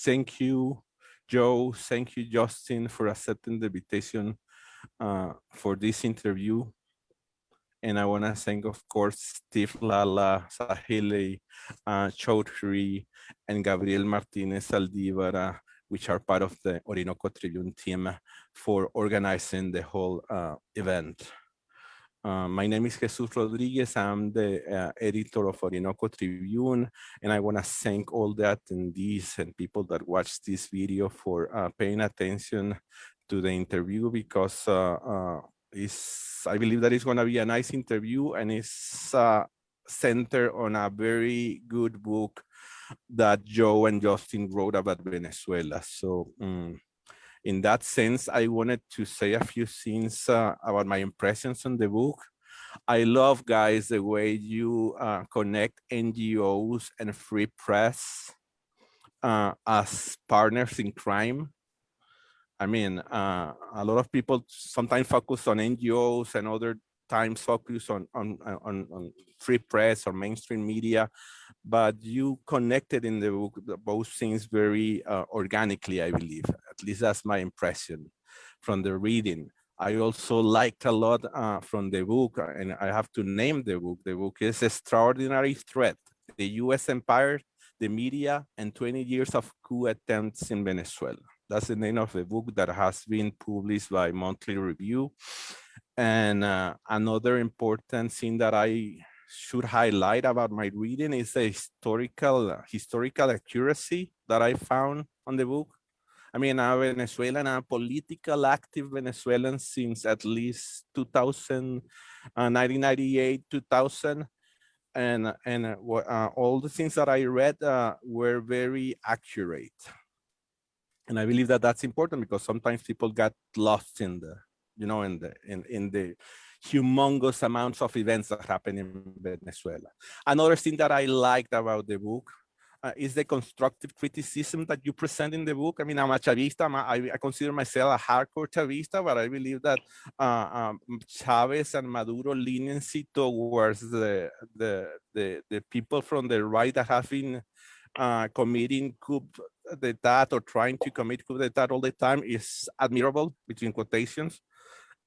Thank you, Joe. Thank you, Justin, for accepting the invitation for this interview. And I want to thank, of course, Steve Lalla, Saheli, Chowdhury, and Gabriel Martínez Aldívar, which are part of the Orinoco Tribune team for organizing the whole event. My name is Jesús Rodríguez. I'm the editor of Orinoco Tribune, and I want to thank all the attendees and people that watch this video for paying attention to the interview, because I believe that it's going to be a nice interview, and it's centered on a very good book that Joe and Justin wrote about Venezuela. So in that sense, I wanted to say a few things about my impressions on the book. I love, guys, the way you connect NGOs and free press as partners in crime. I mean, a lot of people sometimes focus on NGOs and other times focus on free press or mainstream media, but you connected in the book both things very organically, I believe. At least that's my impression from the reading. I also liked a lot from the book, and I have to name the book. The book is Extraordinary Threat: The U.S. Empire, the Media, and 20 Years of Coup Attempts in Venezuela. That's the name of the book that has been published by Monthly Review. And another important thing that I should highlight about my reading is the historical accuracy that I found on the book. I mean, I'm Venezuelan, I'm a political active Venezuelan since at least 1998, 2000. And all the things that I read were very accurate. And I believe that that's important because sometimes people got lost in the, in the humongous amounts of events that happen in Venezuela. Another thing that I liked about the book is the constructive criticism that you present in the book. I mean, I'm a Chavista. I consider myself a hardcore Chavista, but I believe that Chavez and Maduro leniency towards the people from the right that have been committing coup d'etat or trying to commit coup d'etat all the time is admirable, between quotations.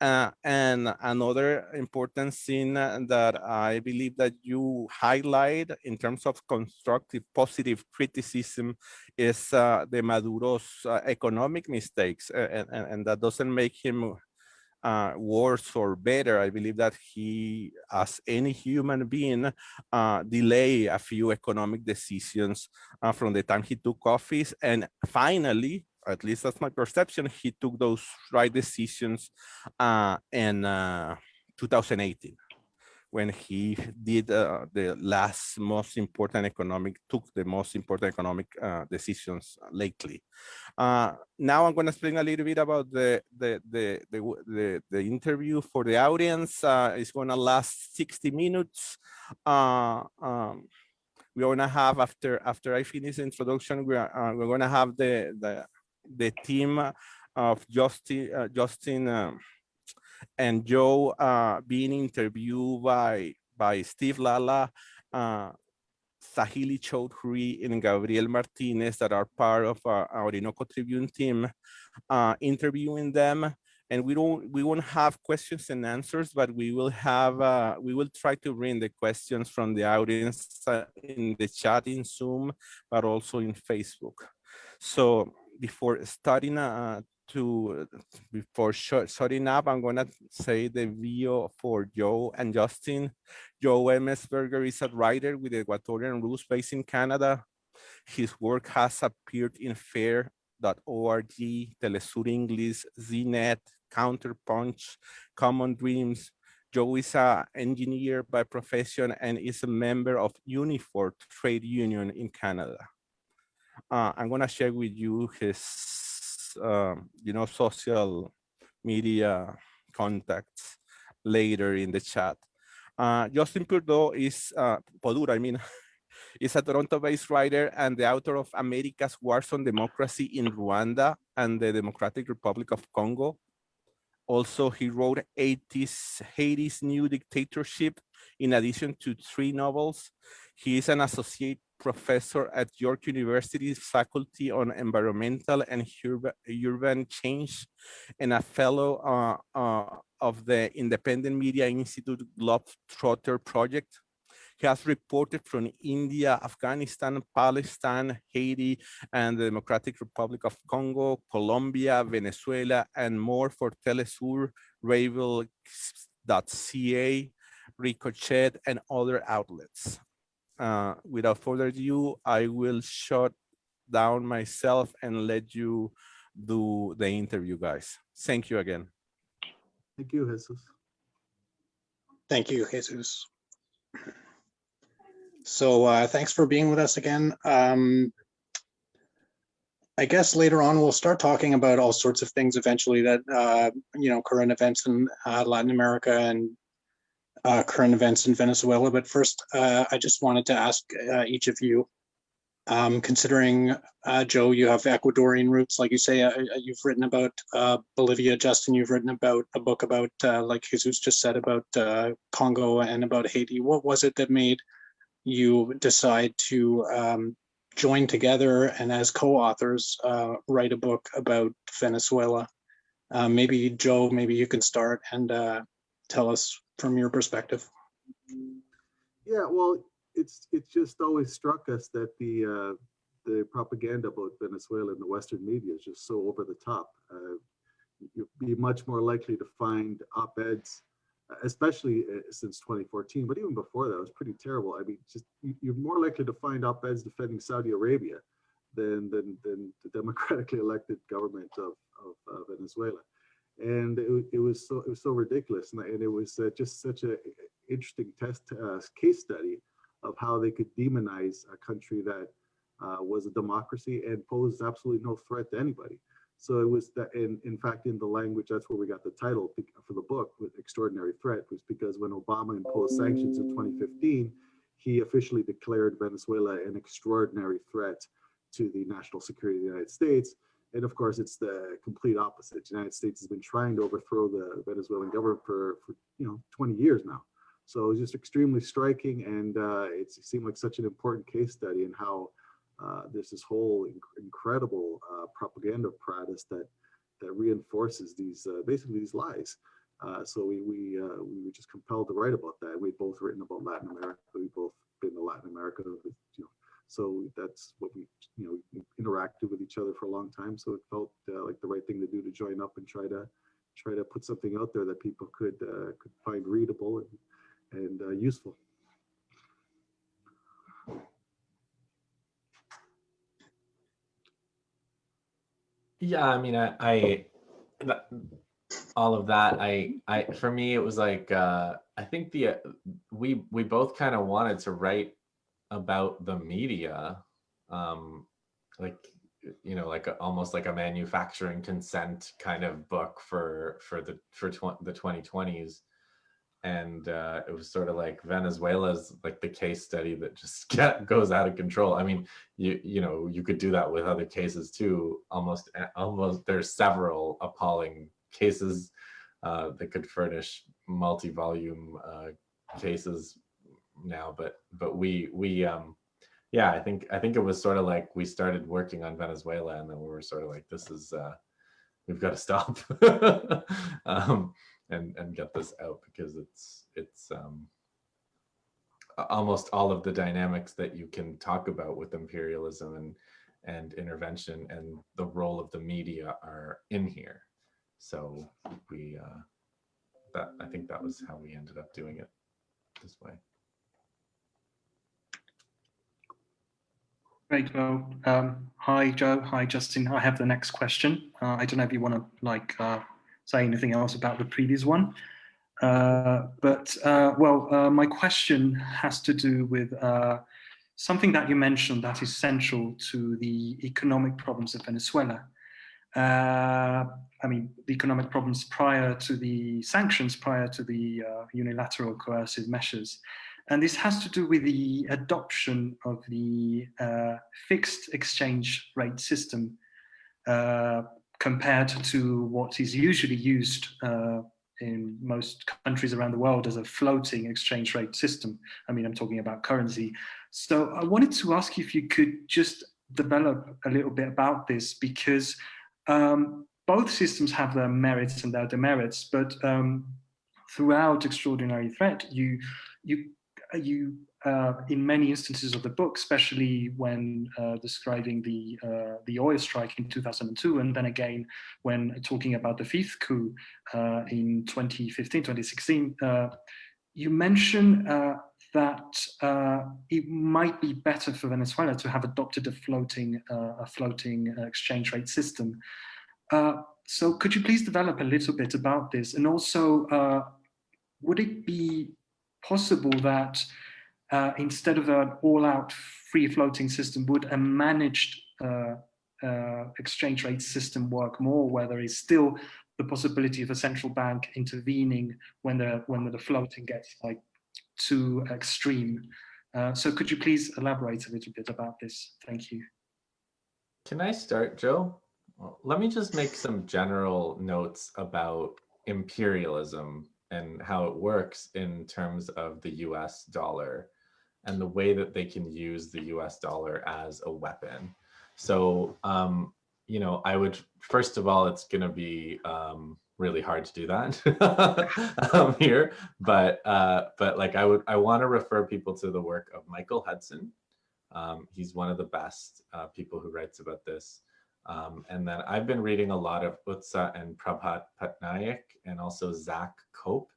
And another important thing that I believe that you highlight in terms of constructive, positive criticism is the Maduro's economic mistakes, and that doesn't make him worse or better. I believe that he, as any human being, delay a few economic decisions from the time he took office, and finally, at least that's my perception, he took those right decisions in 2018, when he did the most important economic decisions lately. Now I'm going to explain a little bit about the interview for the audience. It's going to last 60 minutes. We're going to have, after I finish the introduction, we're going to have the team of Justin and Joe being interviewed by Steve Lalla, Saheli Chowdhury, and Gabriel Martínez, that are part of our Orinoco Tribune team, interviewing them. And we won't have questions and answers, but we will try to bring the questions from the audience in the chat in Zoom, but also in Facebook. So before starting shutting up, I'm gonna say the bio for Joe and Justin. Joe Emersberger is a writer with Ecuadorian roots based in Canada. His work has appeared in FAIR.org, Telesur English, ZNet, Counterpunch, Common Dreams. Joe is an engineer by profession and is a member of Unifor trade union in Canada. I'm gonna share with you his, social media contacts later in the chat. Justin Podur is is a Toronto-based writer and the author of America's Wars on Democracy in Rwanda and the Democratic Republic of Congo. Also, he wrote Haiti's New Dictatorship, in addition to 3 novels. He is an associate professor at York University's Faculty on Environmental and Urban Change, and a fellow of the Independent Media Institute Globetrotter Project. He has reported from India, Afghanistan, Palestine, Haiti, and the Democratic Republic of Congo, Colombia, Venezuela, and more for Telesur, Ravel.ca, Ricochet, and other outlets. Without further ado, I will shut down myself and let you do the interview, guys. Thank you again. Thank you, Jesus. Thank you, Jesus. So thanks for being with us again. I guess later on we'll start talking about all sorts of things eventually that, current events in Latin America and current events in Venezuela. But first, I just wanted to ask each of you, considering, Joe, you have Ecuadorian roots, like you say, you've written about Bolivia. Justin, you've written about a book about, like Jesus just said, about Congo and about Haiti. What was it that made you decide to join together and as co-authors write a book about Venezuela? Maybe Joe, maybe you can start and tell us from your perspective. Yeah, well, it's just always struck us that the propaganda about Venezuela in the Western media is just so over the top. You'd be much more likely to find op-eds, especially since 2014, but even before that, it was pretty terrible. I mean, just you're more likely to find op-eds defending Saudi Arabia than the democratically elected government of Venezuela, and it was so ridiculous, and it was just such a interesting case study of how they could demonize a country that was a democracy and posed absolutely no threat to anybody. So it was that, in fact, in the language, that's where we got the title for the book, with Extraordinary Threat, was because when Obama imposed sanctions in 2015, he officially declared Venezuela an extraordinary threat to the national security of the United States. And of course, it's the complete opposite. The United States has been trying to overthrow the Venezuelan government for 20 years now. So it was just extremely striking, and it seemed like such an important case study in how there's this whole incredible propaganda apparatus that reinforces these basically these lies. So we were just compelled to write about that. We've both written about Latin America. We've both been to Latin America, so that's what we interacted with each other for a long time. So it felt like the right thing to do, to join up and try to put something out there that people could find readable and useful. Yeah, I mean, all of that, for me, it was like, I think we both kind of wanted to write about the media, like almost like a manufacturing consent kind of book for the 2020s. And it was sort of like Venezuela's like the case study that just goes out of control. I mean, you could do that with other cases too. Almost there's several appalling cases that could furnish multi-volume cases now. But we yeah, I think it was sort of like we started working on Venezuela, and then we were sort of like, this is we've got to stop. And get this out, because it's almost all of the dynamics that you can talk about with imperialism and intervention and the role of the media are in here. So I think that was how we ended up doing it this way. Great. Well, hi Joe, hi Justin. I have the next question. I don't know if you want to say anything else about the previous one. My question has to do with something that you mentioned that is central to the economic problems of Venezuela. I mean, the economic problems prior to the sanctions, prior to the unilateral coercive measures. And this has to do with the adoption of the fixed exchange rate system compared to what is usually used in most countries around the world as a floating exchange rate system. I mean, I'm talking about currency. So I wanted to ask you if you could just develop a little bit about this, because both systems have their merits and their demerits, but throughout Extraordinary Threat, you in many instances of the book, especially when describing the oil strike in 2002, and then again when talking about the fifth coup in 2015, 2016, you mention that it might be better for Venezuela to have adopted a floating exchange rate system. So could you please develop a little bit about this? And also, would it be possible that instead of an all-out free-floating system, would a managed exchange rate system work more, where there is still the possibility of a central bank intervening when the floating gets like too extreme? So could you please elaborate a little bit about this? Thank you. Can I start, Joe? Well, let me just make some general notes about imperialism and how it works in terms of the US dollar and the way that they can use the US dollar as a weapon. So, you know, I would, first of all, it's going to be really hard to do that here, but like I want to refer people to the work of Michael Hudson. He's one of the best people who writes about this. And then I've been reading a lot of Utsa and Prabhat Patnaik, and also Zach Cope.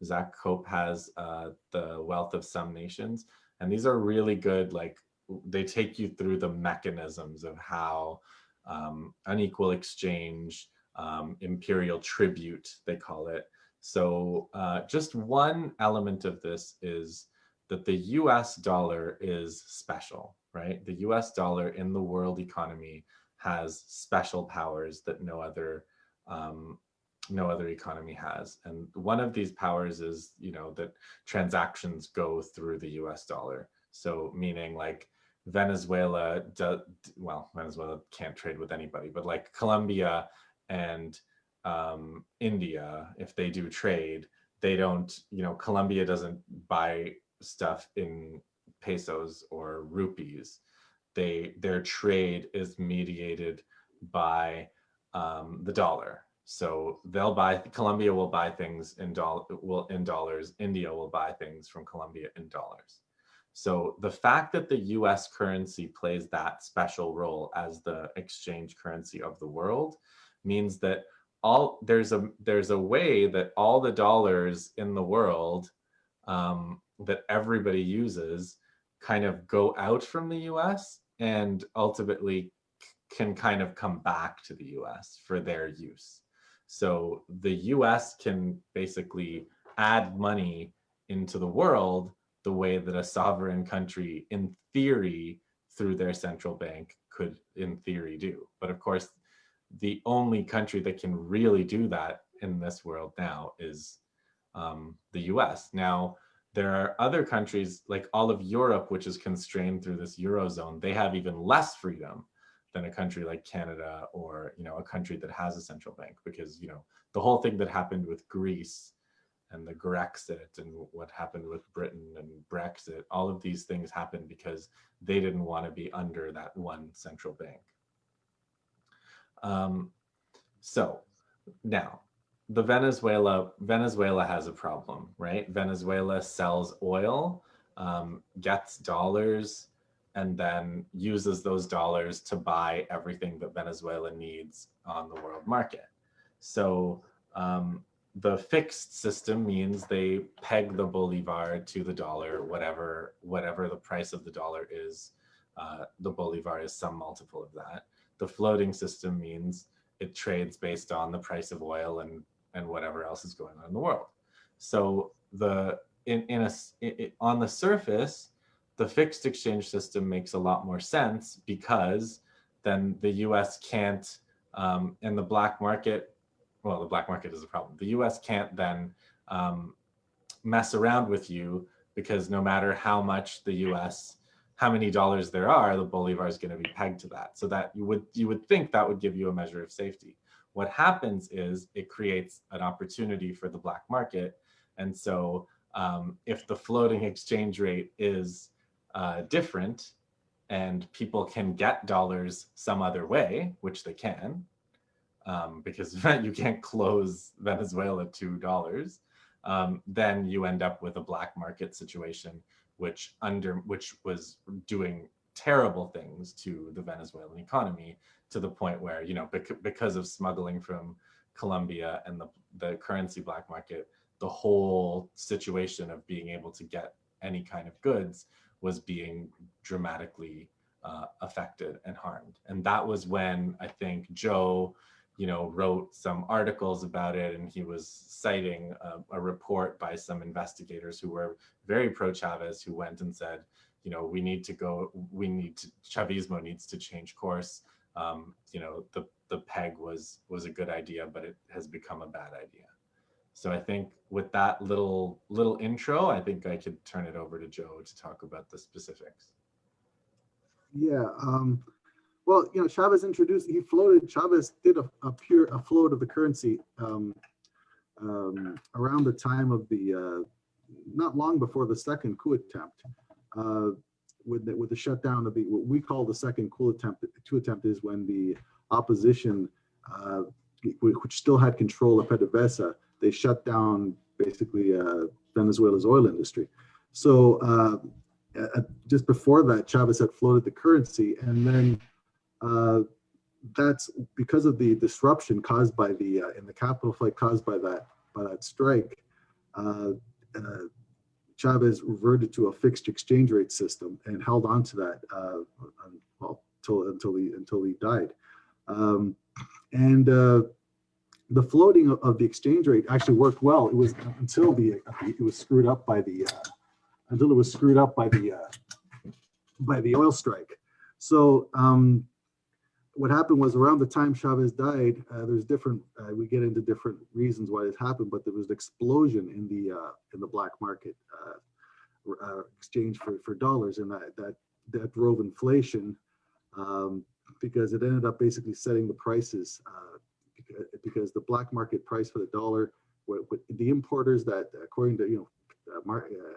Zach Cope has The Wealth of Some Nations. And these are really good, like they take you through the mechanisms of how unequal exchange, imperial tribute, they call it. So just one element of this is that the US dollar is special, right? The US dollar in the world economy has special powers that no other economy has. And one of these powers is, you know, that transactions go through the US dollar. So meaning like Venezuela Venezuela can't trade with anybody, but like Colombia and India, if they do trade, they don't, you know, Colombia doesn't buy stuff in pesos or rupees. Their trade is mediated by the dollar. So they'll buy, Colombia will buy things in dollars, India will buy things from Colombia in dollars. So the fact that the US currency plays that special role as the exchange currency of the world means that there's a way that all the dollars in the world that everybody uses kind of go out from the US and ultimately can kind of come back to the US for their use. So the US can basically add money into the world the way that a sovereign country, in theory, through their central bank could, in theory, do. But of course, the only country that can really do that in this world now is the US. Now, there are other countries like all of Europe, which is constrained through this Eurozone. They have even less freedom than a country like Canada, or, you know, a country that has a central bank, because, you know, the whole thing that happened with Greece and the Grexit and what happened with Britain and Brexit, all of these things happened because they didn't want to be under that one central bank. So now, the Venezuela has a problem, right? Venezuela sells oil, gets dollars, and then uses those dollars to buy everything that Venezuela needs on the world market. So the fixed system means they peg the bolivar to the dollar, whatever the price of the dollar is, the bolivar is some multiple of that. The floating system means it trades based on the price of oil and whatever else is going on in the world. So on the surface, the fixed exchange system makes a lot more sense, because then the US can't, and the black market, well, the black market is a problem. The US can't then mess around with you, because no matter how much how many dollars there are, the bolivar is going to be pegged to that. So that you would think that would give you a measure of safety. what happens is it creates an opportunity for the black market. And so if the floating exchange rate is different and people can get dollars some other way, which they can, because you can't close Venezuela to dollars, then you end up with a black market situation, which was doing terrible things to the Venezuelan economy, to the point where, you know, because of smuggling from Colombia and the currency black market, the whole situation of being able to get any kind of goods was being dramatically affected and harmed. And that was when I think Joe, you know, wrote some articles about it, and he was citing a report by some investigators who were very pro-Chavez, who went and said, you know, Chavismo needs to change course. You know, the peg was a good idea, but it has become a bad idea. So I think with that little intro, I think I could turn it over to Joe to talk about the specifics. Yeah. Well, you know, Chavez did a float of the currency around the time of the, not long before the second coup attempt, with the shutdown of what we call the second coup attempt is when the opposition, which still had control of PDVSA, they shut down basically Venezuela's oil industry. So just before that, Chavez had floated the currency, and then that's because of the disruption caused by in the capital flight caused by that strike. Chavez reverted to a fixed exchange rate system and held on to that until he died. The floating of the exchange rate actually worked well. It was until it was screwed up by the oil strike. So what happened was, around the time Chavez died, there's different. We get into different reasons why this happened, but there was an explosion in the black market exchange for dollars, and that drove inflation, because it ended up basically setting the prices, because the black market price for the dollar, with the importers that, according to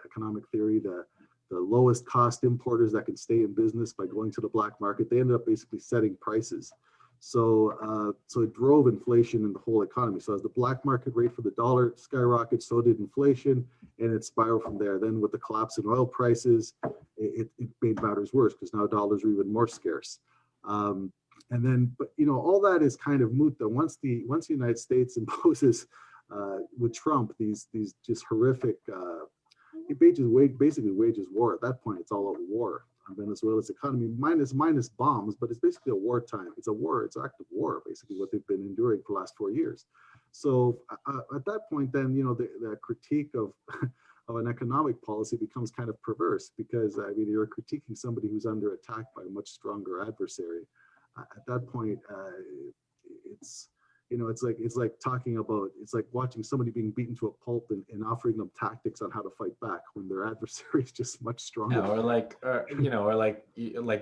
economic theory, the lowest cost importers that can stay in business by going to the black market, they ended up basically setting prices. So it drove inflation in the whole economy. So as the black market rate for the dollar skyrocketed, so did inflation, and it spiraled from there. Then with the collapse in oil prices, it made matters worse, because now dollars are even more scarce. And then, but you know, all that is kind of moot though. Once the United States imposes with Trump these just horrific, it basically wages war. At that point, it's all out war on Venezuela's economy, minus bombs, but it's basically a wartime. It's a war. It's active war, basically, what they've been enduring for the last 4 years. So at that point, then, you know, the critique of an economic policy becomes kind of perverse, because I mean, you're critiquing somebody who's under attack by a much stronger adversary. At that point, it's, you know, it's like talking about, it's like watching somebody being beaten to a pulp and offering them tactics on how to fight back when their adversary is just much stronger. Yeah, or like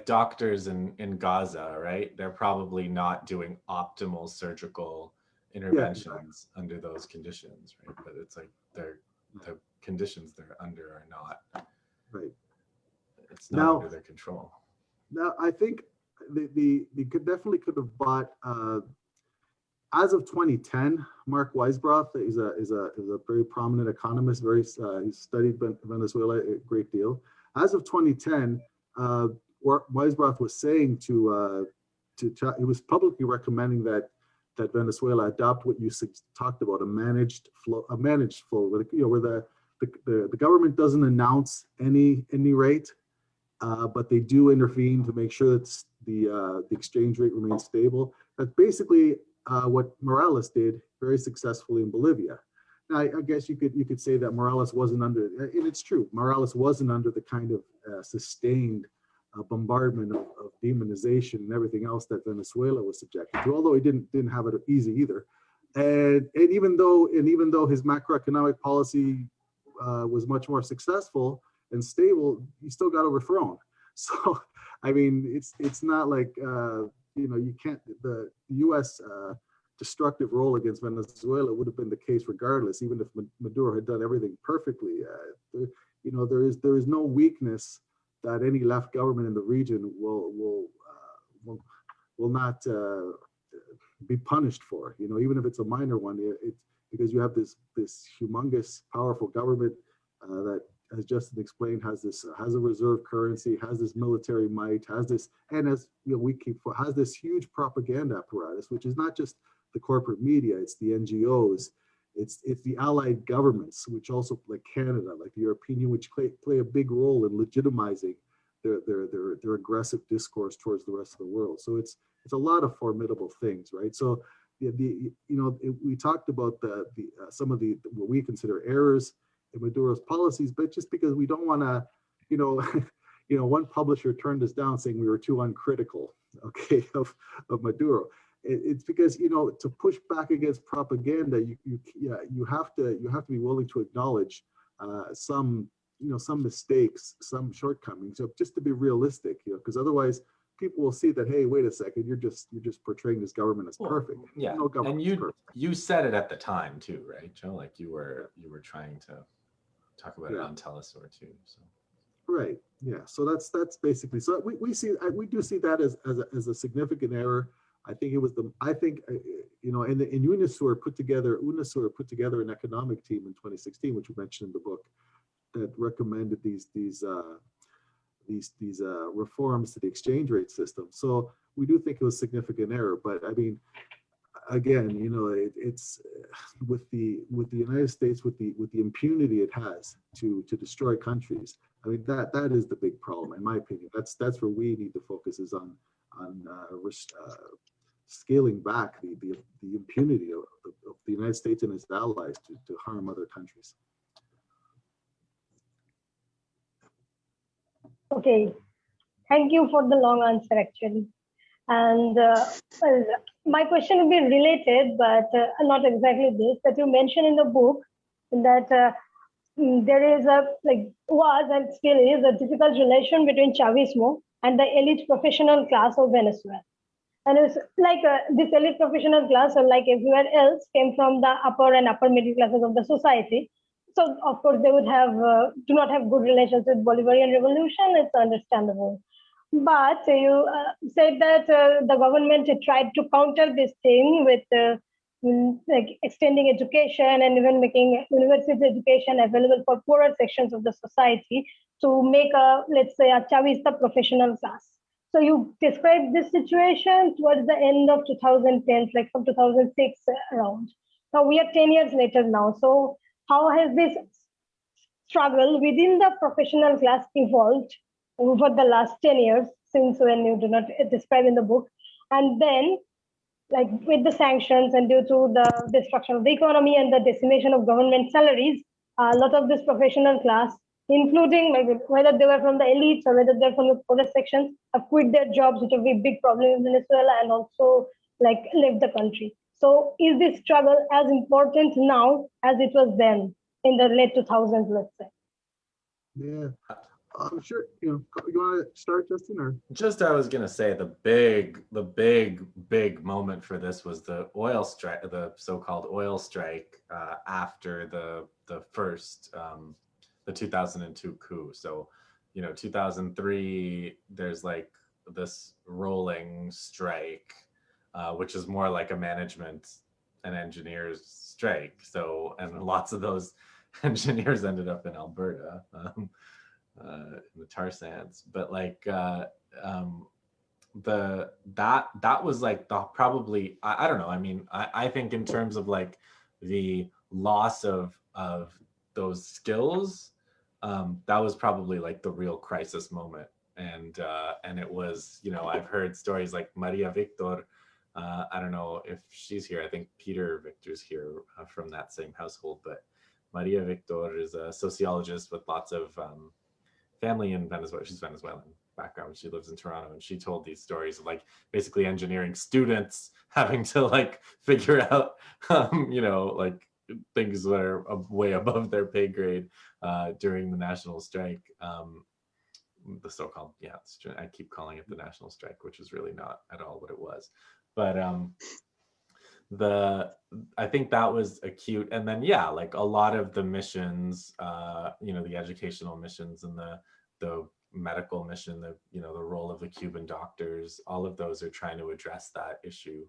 doctors in Gaza, right? They're probably not doing optimal surgical interventions under those conditions, right? But it's like the conditions they're under are not, right. It's not under their control. Now, I think they definitely could have bought. As of 2010, Mark Weisbrot is a very prominent economist. He studied Venezuela a great deal. As of 2010, Weisbrot was saying he was publicly recommending that Venezuela adopt what you talked about, a managed flow, where the government doesn't announce any rate, but they do intervene to make sure that the exchange rate remains stable. That's basically what Morales did very successfully in Bolivia. Now, I guess you could say that Morales wasn't under, and it's true, Morales wasn't under the kind of sustained bombardment of demonization and everything else that Venezuela was subjected to, although he didn't have it easy either. And even though his macroeconomic policy was much more successful and stable, he still got overthrown. So, I mean, it's not like, you know, you can't, the U.S. destructive role against Venezuela would have been the case regardless, even if Maduro had done everything perfectly. There is no weakness that any left government in the region will not be punished for. Even if it's a minor one, it's because you have this humongous, powerful government that, as Justin explained, has a reserve currency, has this military might, has this huge propaganda apparatus, which is not just the corporate media, it's the NGOs, it's the allied governments, which also, like Canada, like the European Union, which play a big role in legitimizing their aggressive discourse towards the rest of the world. So it's a lot of formidable things, right? So we talked about some of what we consider errors in Maduro's policies, but just because we don't want to, one publisher turned us down saying we were too uncritical, okay, of Maduro. It's because to push back against propaganda, you have to be willing to acknowledge some mistakes, some shortcomings, so just to be realistic, because otherwise people will see that, hey, wait a second, you're just portraying this government as perfect. Yeah, no government and is perfect. you said it at the time too, right, Joe? Like you were trying to talk about it on Telesur too. So. Right. Yeah. So that's basically. So we do see that as a significant error. I think it was and UNASUR put together an economic team in 2016, which we mentioned in the book, that recommended these reforms to the exchange rate system. So we do think it was a significant error. But I mean, again, it's with the United States, with the impunity it has to destroy countries. I mean, that is the big problem, in my opinion. That's where we need to focus, is on scaling back the impunity of the United States and its allies to harm other countries. Okay, thank you for the long answer, actually. And my question will be related, but not exactly this, that you mentioned in the book that there is was and still is a difficult relation between Chavismo and the elite professional class of Venezuela. And it's like this elite professional class, or like everywhere else, came from the upper and upper middle classes of the society. So of course they would do not have good relations with Bolivarian revolution. It's understandable. But you said that the government tried to counter this thing with extending education and even making university education available for poorer sections of the society to make let's say a Chavista professional class. So you described this situation towards the end of 2010, like from 2006 around. Now we are 10 years later now. So how has this struggle within the professional class evolved over the last 10 years, since when you do not describe in the book? And then, like with the sanctions and due to the destruction of the economy and the decimation of government salaries, a lot of this professional class, including whether they were from the elites or whether they're from the poorer sections, have quit their jobs, which will be a big problem in Venezuela, and also left the country. So is this struggle as important now as it was then in the late 2000s, let's say? Yeah, I'm sure. You want to start, Justin, or? Just, I was gonna say the big moment for this was the oil strike, the so-called oil strike after the first the 2002 coup. So 2003, there's like this rolling strike, which is more like a management and engineers strike. So, and lots of those engineers ended up in Alberta, in the tar sands. But like that was like probably, I don't know. I mean, I think in terms of like the loss of those skills, that was probably like the real crisis moment. And it was, I've heard stories like Maria Victor. I don't know if she's here. I think Peter Victor's here from that same household, but Maria Victor is a sociologist with lots of family in Venezuela. She's Venezuelan background. She lives in Toronto, and she told these stories of like basically engineering students having to like figure out, like things that are way above their pay grade during the national strike. The so-called, I keep calling it the national strike, which is really not at all what it was. But I think that was acute. And then, yeah, like a lot of the missions, the educational missions and the medical mission, the role of the Cuban doctors, all of those are trying to address that issue.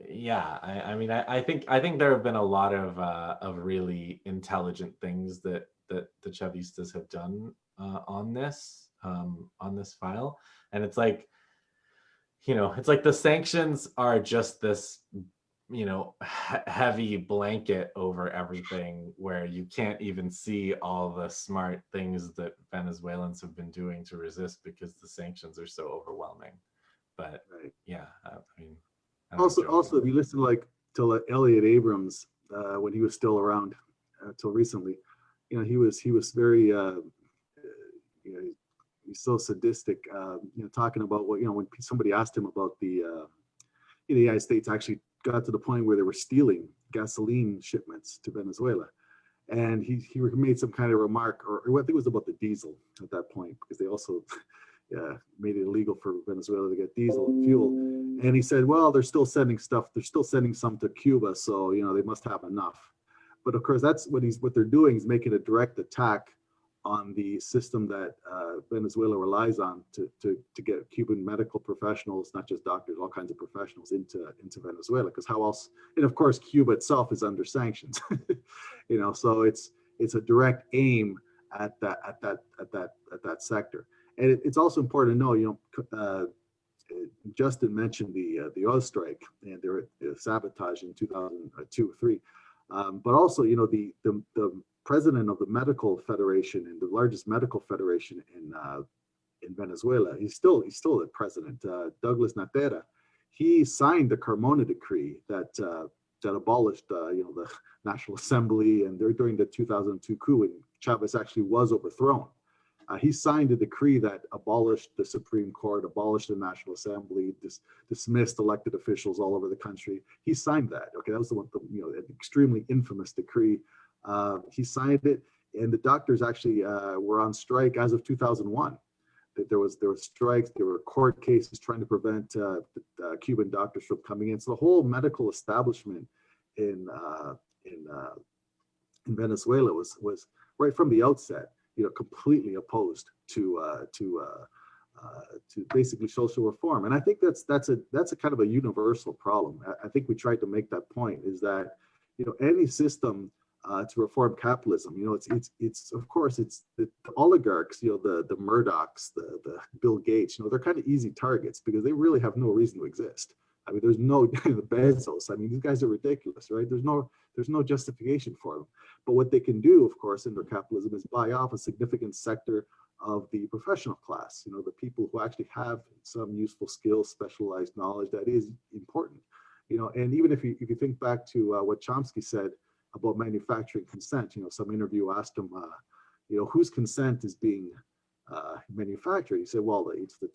Yeah, I think there have been a lot of really intelligent things that the Chavistas have done on this file, and it's like, it's like the sanctions are just this, heavy blanket over everything, where you can't even see all the smart things that Venezuelans have been doing to resist because the sanctions are so overwhelming. But Right. yeah, I mean. Also, if you listen to Elliot Abrams when he was still around till recently, he was very he's so sadistic. Talking about what when somebody asked him about the United States actually got to the point where they were stealing gasoline shipments to Venezuela, and he made some kind of remark, or I think it was about the diesel at that point, because they also made it illegal for Venezuela to get diesel fuel. And he said, well, they're still sending stuff. They're still sending some to Cuba. So, they must have enough. But of course, that's what they're doing is making a direct attack on the system that Venezuela relies on to get Cuban medical professionals, not just doctors, all kinds of professionals into Venezuela. Because how else? And of course, Cuba itself is under sanctions. So it's a direct aim at that sector. And it's also important to know, Justin mentioned the oil strike and their sabotage in 2002 or 3, but also the president of the medical federation and the largest medical federation in Venezuela, he's still the president, Douglas Natera. He signed the Carmona Decree that abolished the National Assembly, and during the 2002 coup when Chavez actually was overthrown. He signed a decree that abolished the Supreme Court, abolished the National Assembly, dismissed elected officials all over the country. He signed that. Okay, that was the one, an extremely infamous decree. He signed it, and the doctors actually were on strike as of 2001. There was strikes, there were court cases trying to prevent the Cuban doctors from coming in. So the whole medical establishment in Venezuela was right from the outset, completely opposed to basically social reform. And I think that's a kind of a universal problem. I think we tried to make that point, is that any system to reform capitalism, it's of course it's the oligarchs, the Murdochs, the Bill Gates, they're kind of easy targets because they really have no reason to exist. I mean, there's no the Bezos. I mean, these guys are ridiculous, right? There's no justification for them. But what they can do, of course, in their capitalism is buy off a significant sector of the professional class, the people who actually have some useful skills, specialized knowledge that is important, and even if you think back to what Chomsky said about manufacturing consent, some interview asked him, whose consent is being manufactured? He said, well, it's the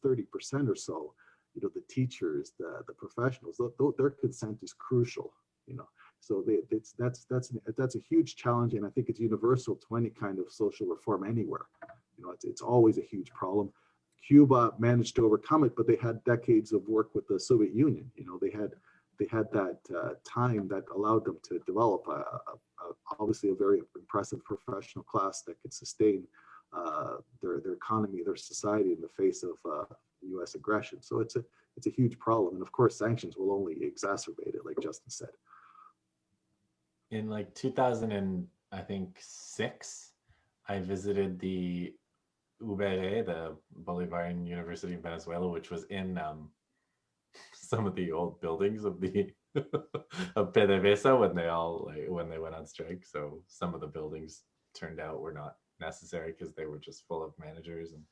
30% or so, the teachers, the professionals, their consent is crucial, So that's a huge challenge, and I think it's universal to any kind of social reform anywhere. It's always a huge problem. Cuba managed to overcome it, but they had decades of work with the Soviet Union. They had that time that allowed them to develop obviously a very impressive professional class that could sustain their economy, their society in the face of U.S. aggression. So it's a huge problem, and of course sanctions will only exacerbate it, like Justin said. In like 2006, I visited the UBR, the Bolivarian University of Venezuela, which was in some of the old buildings of the of PDVSA when they went on strike. So some of the buildings turned out were not necessary because they were just full of managers, and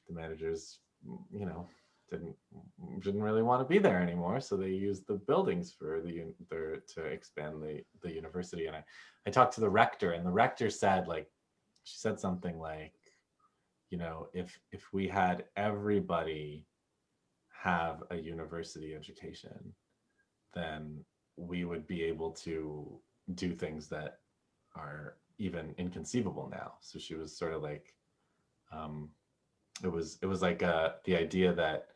the managers, didn't really want to be there anymore. So they used the buildings for to expand the university. And I talked to the rector, and the rector said, she said something like, if we had everybody have a university education, then we would be able to do things that are even inconceivable now. So she was sort of like, it was like the idea that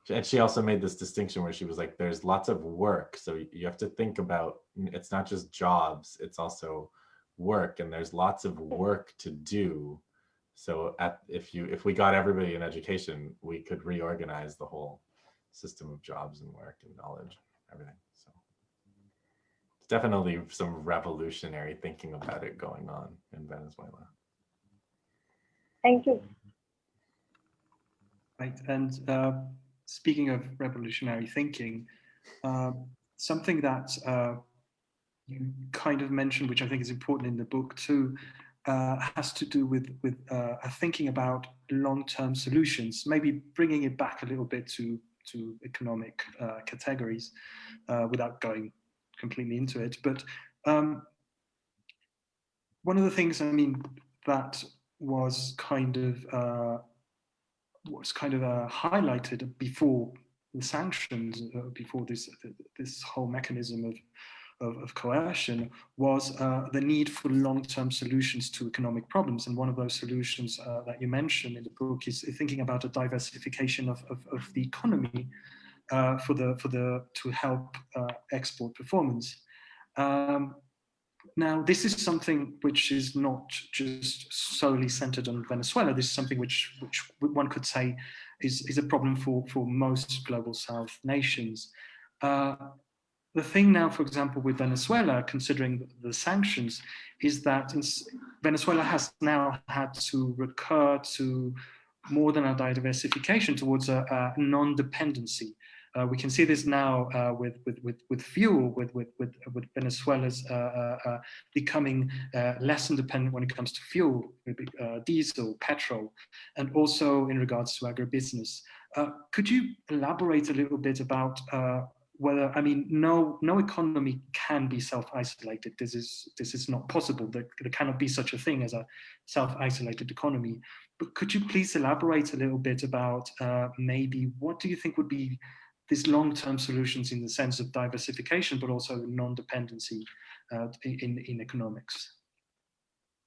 And she also made this distinction where she was like, there's lots of work. So you have to think about, it's not just jobs, it's also work, and there's lots of work to do. So if we got everybody in education, we could reorganize the whole system of jobs and work and knowledge, everything. So it's definitely some revolutionary thinking about it going on in Venezuela. Thank you. Right, and speaking of revolutionary thinking, something that you kind of mentioned, which I think is important in the book too, has to do with thinking about long-term solutions, maybe bringing it back a little bit to economic categories without going completely into it. But one of the things, I mean, that was kind of highlighted before the sanctions, before this whole mechanism of coercion, was the need for long-term solutions to economic problems. And one of those solutions that you mentioned in the book is thinking about a diversification of the economy to help export performance. Now, this is something which is not just solely centered on Venezuela. This is something which one could say is a problem for most global South nations. The thing now, for example, with Venezuela, considering the sanctions, is that Venezuela has now had to recur to more than a diversification towards a non-dependency. We can see this now with fuel, with Venezuela's becoming less independent when it comes to fuel, diesel, petrol, and also in regards to agribusiness. Could you elaborate a little bit about whether, I mean, no economy can be self-isolated. This is not possible. There cannot be such a thing as a self-isolated economy. But could you please elaborate a little bit about maybe what do you think would be these long-term solutions in the sense of diversification, but also non-dependency in economics?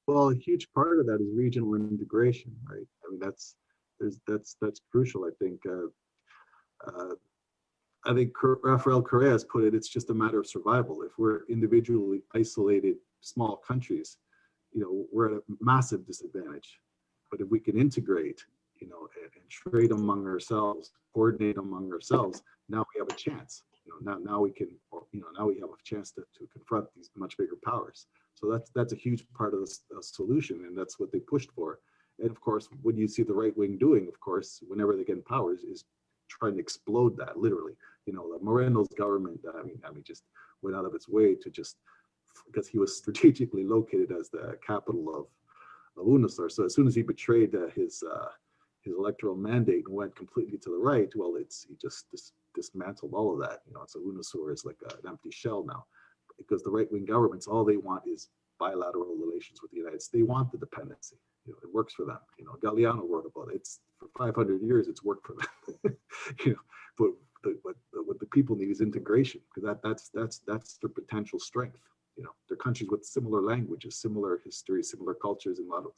Well, a huge part of that is regional integration, right? I mean, that's crucial. I think Rafael Correa has put it, it's just a matter of survival. If we're individually isolated small countries, we're at a massive disadvantage. But if we can integrate, and trade among ourselves, coordinate among ourselves, now we have a chance. Now we can, now we have a chance to confront these much bigger powers. So that's a huge part of the solution, and that's what they pushed for. And of course, what you see the right wing doing, of course, whenever they get in powers, is trying to explode that, literally. The Moreno's government, I mean, just went out of its way to just, because he was strategically located as the capital of UNASUR. So as soon as he betrayed his electoral mandate and went completely to the right, well, he just dismantled all of that. So UNASUR is like an empty shell now, because the right-wing governments, all they want is bilateral relations with the United States. They want the dependency. It works for them. Galeano wrote about it. It's for 500 years, it's worked for them. But what the people need is integration, because that's their potential strength. They're countries with similar languages, similar history, similar cultures, and a lot of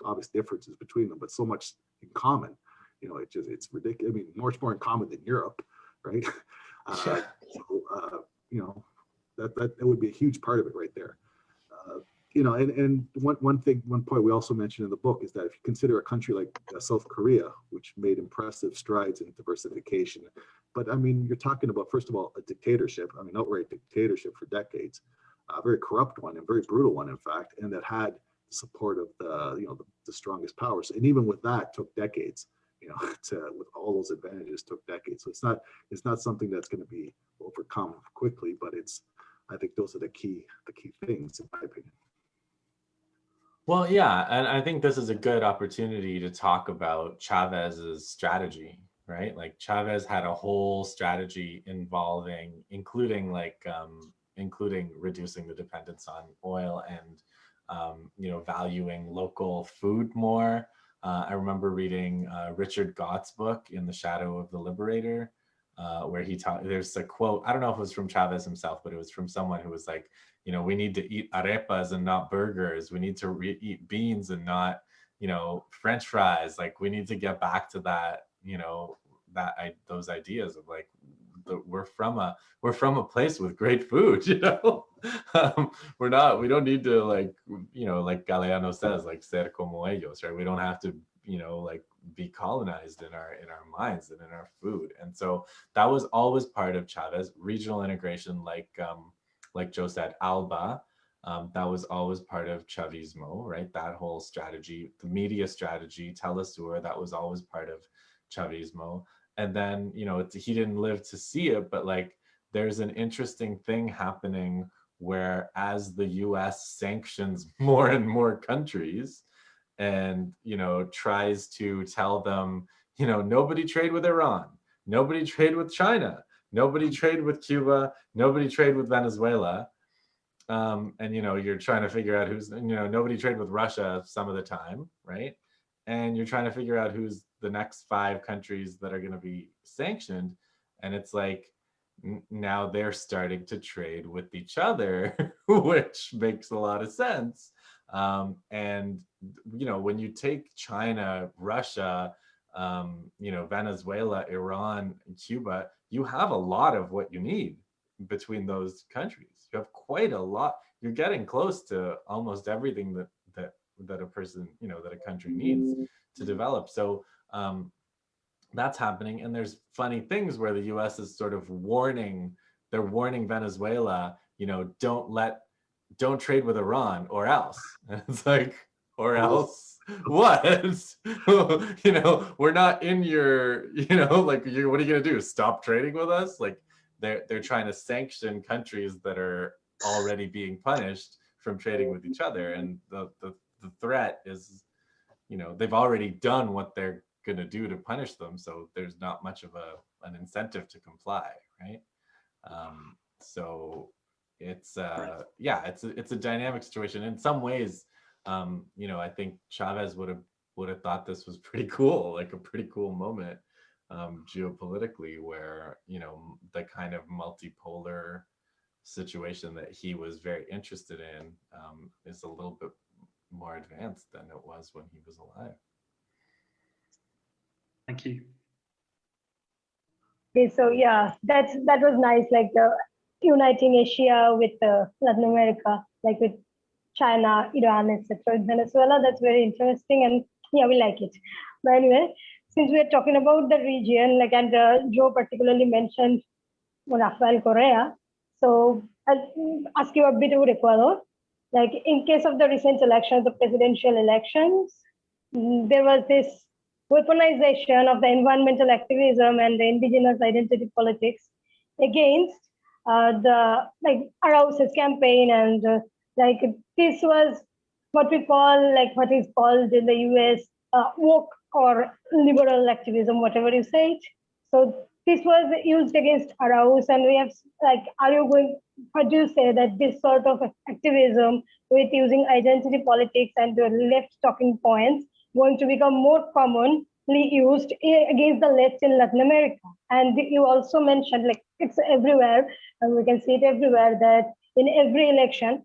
obvious differences between them, but so much in common. It's ridiculous. I mean, much more in common than Europe, right? That would be a huge part of it right there. And one point we also mentioned in the book is that if you consider a country like South Korea, which made impressive strides in diversification, but I mean, you're talking about, first of all, a dictatorship, I mean, outright dictatorship for decades, a very corrupt one and very brutal one, in fact, and that had the support of the strongest powers. And even with that, took decades, with all those advantages, took decades. So it's not something that's going to be overcome quickly, but I think those are the key things, in my opinion. Well, yeah, and I think this is a good opportunity to talk about Chavez's strategy, right? Like Chavez had a whole strategy including reducing the dependence on oil and valuing local food more. I remember reading Richard Gott's book, In the Shadow of the Liberator, where there's a quote, I don't know if it was from Chavez himself, but it was from someone who was like, we need to eat arepas and not burgers. We need to eat beans and not, French fries. Like, we need to get back to that, those ideas of like, we're from a place with great food, you know. We don't need to, like, you know, like Galeano says, like ser como ellos, right? We don't have to, you know, like be colonized in our minds and in our food. And so that was always part of Chavez. Regional integration, like Joe said, ALBA, that was always part of Chavismo, right? That whole strategy, the media strategy, Telesur, that was always part of Chavismo. And then, you know, he didn't live to see it, but like there's an interesting thing happening where as the US sanctions more and more countries and, you know, tries to tell them, you know, nobody trade with Iran, nobody trade with China, nobody trade with Cuba, nobody trade with Venezuela. And, you know, you're trying to figure out who's, you know, nobody trade with Russia some of the time, right? And you're trying to figure out who's the next 5 countries that are going to be sanctioned. And it's like, now they're starting to trade with each other, which makes a lot of sense. And, you know, when you take China, Russia, you know, Venezuela, Iran, Cuba, you have a lot of what you need between those countries. You have quite a lot. You're getting close to almost everything that a person, you know, that a country needs to develop. So that's happening. And there's funny things where the US is sort of warning Venezuela, you know, don't trade with Iran or else. And it's like, or else what? You know, we're not in your, you know, like, what are you gonna do? Stop trading with us? Like, they're trying to sanction countries that are already being punished from trading with each other. And the threat is, you know, they've already done what they're going to do to punish them. So there's not much of an incentive to comply, right? So it's yeah, it's a dynamic situation. In some ways, you know, I think Chavez would have thought this was pretty cool, like a pretty cool moment geopolitically, where, you know, the kind of multipolar situation that he was very interested in is a little bit more advanced than it was when he was alive. Thank you. Okay, so yeah, that was nice, like uniting Asia with Latin America, like with China, Iran, etc. Venezuela, that's very interesting, and yeah, we like it. But anyway, since we're talking about the region, like, and Joe particularly mentioned Rafael Correa, so I'll ask you a bit about Ecuador. Like, in case of the recent elections, the presidential elections, there was this weaponization of the environmental activism and the indigenous identity politics against the, like, Arauce's campaign, and like, this was what we call, like, what is called in the US woke or liberal activism, whatever you say it. So this was used against Arauz, and we have, like, what do you say that this sort of activism with using identity politics and the left talking points going to become more commonly used against the left in Latin America? And you also mentioned, like, it's everywhere, and we can see it everywhere, that in every election,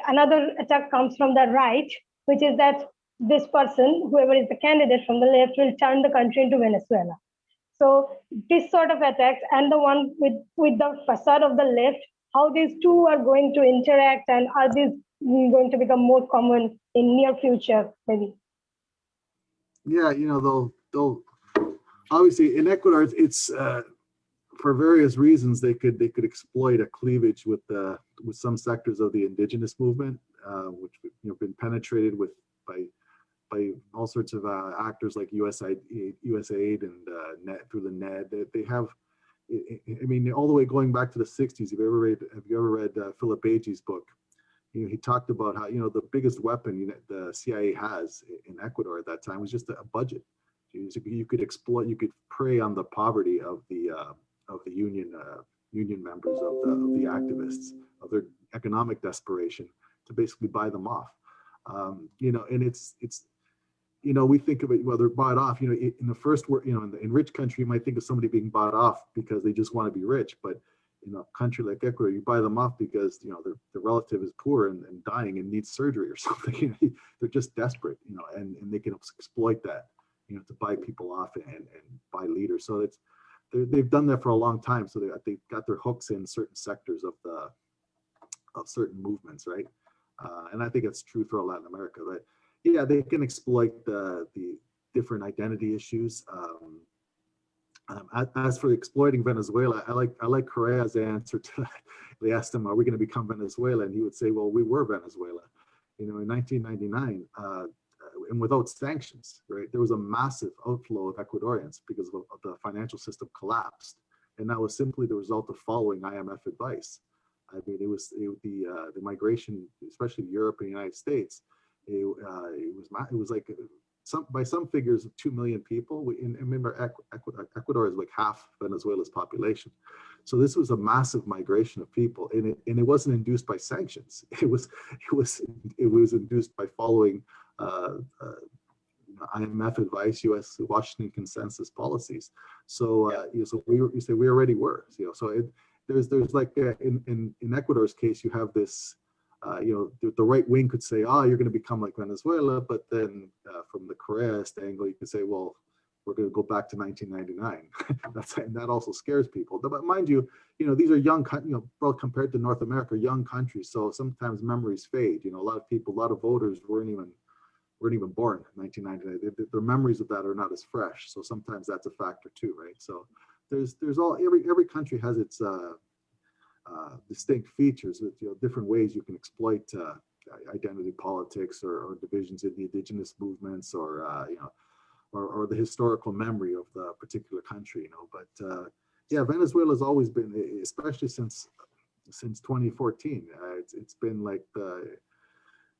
another attack comes from the right, which is that this person, whoever is the candidate from the left, will turn the country into Venezuela. So this sort of attacks and the one with the facade of the left, how these two are going to interact, and are these going to become more common in near future, maybe? Yeah, you know, they'll obviously in Ecuador, it's for various reasons they could exploit a cleavage with some sectors of the indigenous movement, which, you know, been penetrated by all sorts of actors like USAID and through the NED. They have, I mean, all the way going back to the 60s. Have you ever read Philip Agee's book? You know, he talked about how, you know, the biggest weapon the CIA has in Ecuador at that time was just a budget. You could exploit, you could prey on the poverty of the union members, of the activists, of their economic desperation, to basically buy them off. You know, and it's you know, we think of it, well, they're bought off, you know, in the first world, you know, in rich country, you might think of somebody being bought off because they just want to be rich. But in a country like Ecuador, you buy them off because, you know, their relative is poor and dying and needs surgery or something. You know, they're just desperate, you know, and they can exploit that, you know, to buy people off and buy leaders. So they've done that for a long time. So they've got their hooks in certain sectors of certain movements, right? And I think it's true for Latin America. But yeah, they can exploit the different identity issues. As for exploiting Venezuela, I like Correa's answer to that. They asked him, "Are we going to become Venezuela?" And he would say, "Well, we were Venezuela, you know, in 1999, and without sanctions, right? There was a massive outflow of Ecuadorians because of the financial system collapsed, and that was simply the result of following IMF advice. I mean, it was the migration, especially Europe and the United States. It was like by some figures, 2 million people. Remember, Ecuador is like half Venezuela's population. So this was a massive migration of people, and it wasn't induced by sanctions. It was induced by following IMF advice, U.S. Washington consensus policies. So so you say we already were. You know, so there's like in Ecuador's case, you have this. You know, the right wing could say, "Oh, you're going to become like Venezuela," but then from the Correaist angle, you could say, "Well, we're going to go back to 1999." And that also scares people. But mind you, you know, these are young, you know, compared to North America, young countries. So sometimes memories fade. You know, a lot of people, a lot of voters weren't even born in 1999. Their memories of that are not as fresh. So sometimes that's a factor too, right? So there's every country has its distinct features with, you know, different ways you can exploit identity politics or divisions in the indigenous movements or you know, or the historical memory of the particular country, you know. But yeah, Venezuela has always been, especially since 2014, it's been like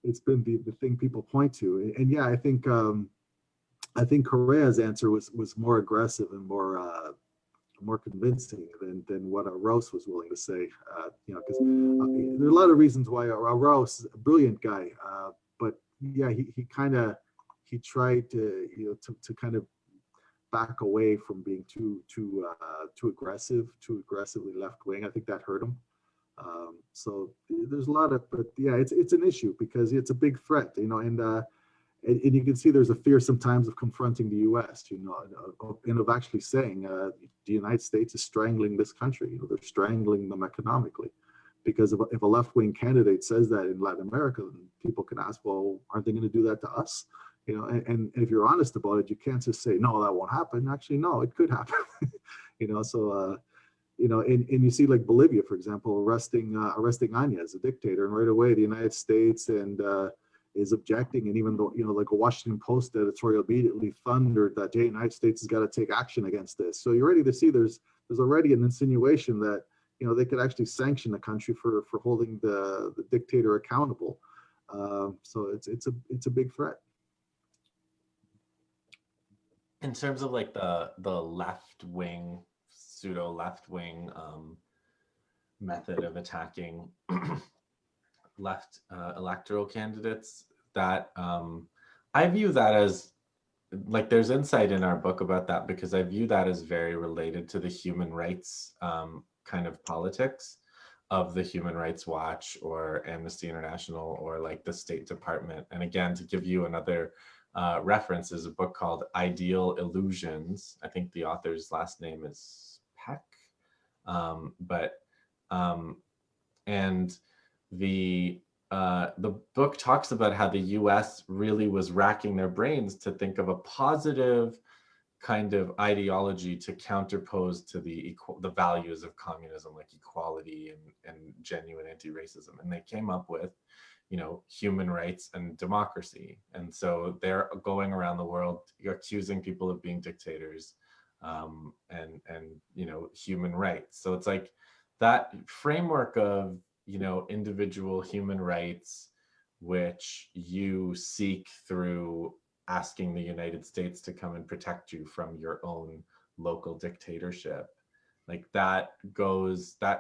it's been the thing people point to. And yeah, I think Correa's answer was more aggressive and more convincing than what Arroz was willing to say. You know, because there are a lot of reasons why Arroz is a brilliant guy, but yeah, he tried to, you know, to kind of back away from being too aggressively left wing. I think that hurt him. So there's a lot of, but yeah, it's an issue because it's a big threat, you know, and you can see there's a fear sometimes of confronting the U.S., you know, and of actually saying the United States is strangling this country. You know, they're strangling them economically, because if a left-wing candidate says that in Latin America, then people can ask, well, aren't they going to do that to us? You know, and if you're honest about it, you can't just say, no, that won't happen. Actually, no, it could happen. You know, so you know, and you see like Bolivia, for example, arresting Áñez, a dictator, and right away the United States is objecting, and even though, you know, like a Washington Post editorial immediately thundered that the United States has got to take action against this. So you're ready to see there's already an insinuation that, you know, they could actually sanction the country for holding the dictator accountable. So it's a big threat. In terms of like the left wing, pseudo left wing method of attacking left electoral candidates, that I view that as, like, there's insight in our book about that, because I view that as very related to the human rights kind of politics of the Human Rights Watch or Amnesty International or like the State Department. And again, to give you another reference, is a book called Ideal Illusions. I think the author's last name is Peck. And the book talks about how the US really was racking their brains to think of a positive kind of ideology to counterpose to the values of communism, like equality and genuine anti-racism. And they came up with, you know, human rights and democracy. And so they're going around the world accusing people of being dictators and you know, human rights. So it's like that framework of, you know, individual human rights, which you seek through asking the United States to come and protect you from your own local dictatorship. Like that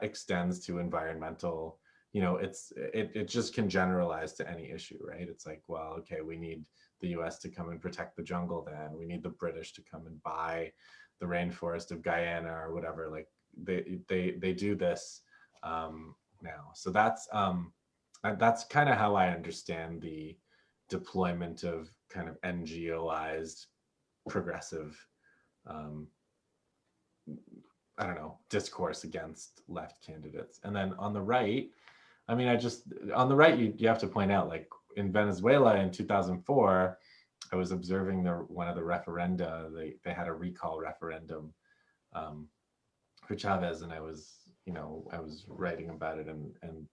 extends to environmental, you know, it just can generalize to any issue, right? It's like, well, okay, we need the US to come and protect the jungle, then we need the British to come and buy the rainforest of Guyana or whatever. Like they do this now. So that's kind of how I understand the deployment of kind of NGOized progressive I don't know, discourse against left candidates. And then on the right, I mean, on the right, you have to point out, like in Venezuela in 2004, I was observing one of the referenda. They had a recall referendum for Chavez, and I was writing about it, and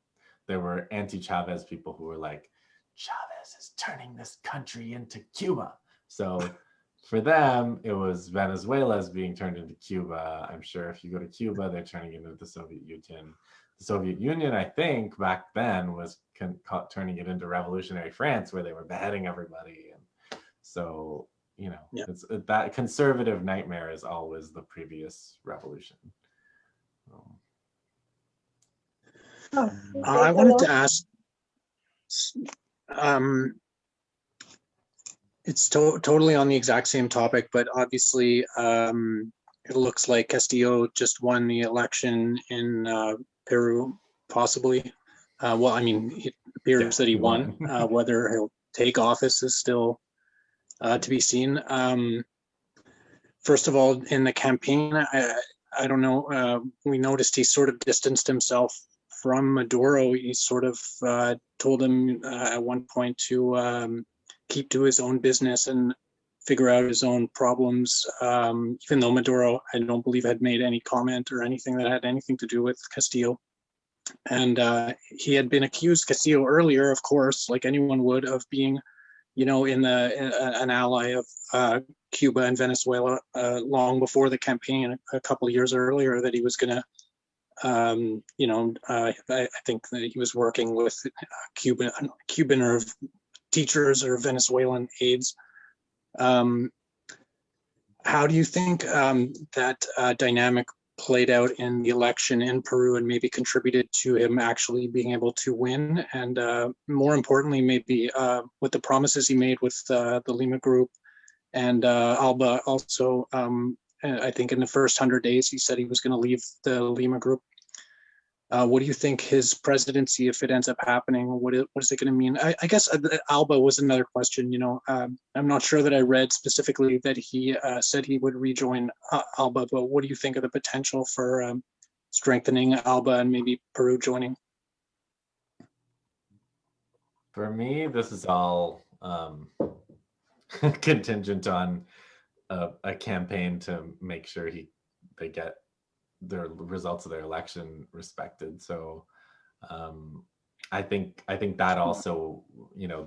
there were anti-Chavez people who were like, Chavez is turning this country into Cuba. So for them, it was Venezuela's being turned into Cuba. I'm sure if you go to Cuba, they're turning into the Soviet Union. The Soviet Union, I think, back then was turning it into revolutionary France, where they were beheading everybody. And so, it's that conservative nightmare is always the previous revolution. I wanted to ask, it's totally on the exact same topic, but obviously it looks like Castillo just won the election in Peru, possibly. Well, I mean, it appears that he won. Whether he'll take office is still to be seen. First of all, in the campaign, I don't know, we noticed he sort of distanced himself from Maduro. He sort of told him at one point to keep to his own business and figure out his own problems, even though Maduro, I don't believe, had made any comment or anything that had anything to do with Castillo. And he had been accused, Castillo, earlier, of course, like anyone would, of being, an ally of Cuba and Venezuela long before the campaign, a couple of years earlier, that he was going to, I think that he was working with Cuban or teachers or Venezuelan aides. How do you think that dynamic played out in the election in Peru and maybe contributed to him actually being able to win? And more importantly, maybe with the promises he made with the Lima Group and Alba also, I think in the first 100 days, he said he was going to leave the Lima Group. What do you think his presidency, if it ends up happening, what is it going to mean? I guess Alba was another question. I'm not sure that I read specifically that he said he would rejoin Alba, but what do you think of the potential for strengthening Alba and maybe Peru joining? For me, this is all contingent on a campaign to make sure they get the results of their election respected. So I think that also,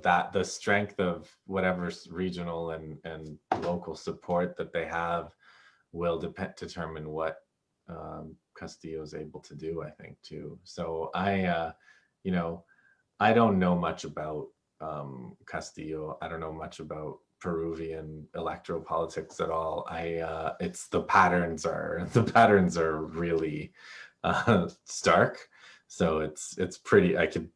that the strength of whatever regional and local support that they have will determine what Castillo is able to do, I think, too. So I don't know much about Castillo. I don't know much about Peruvian electoral politics at all. It's the patterns are really stark. So it's pretty. I can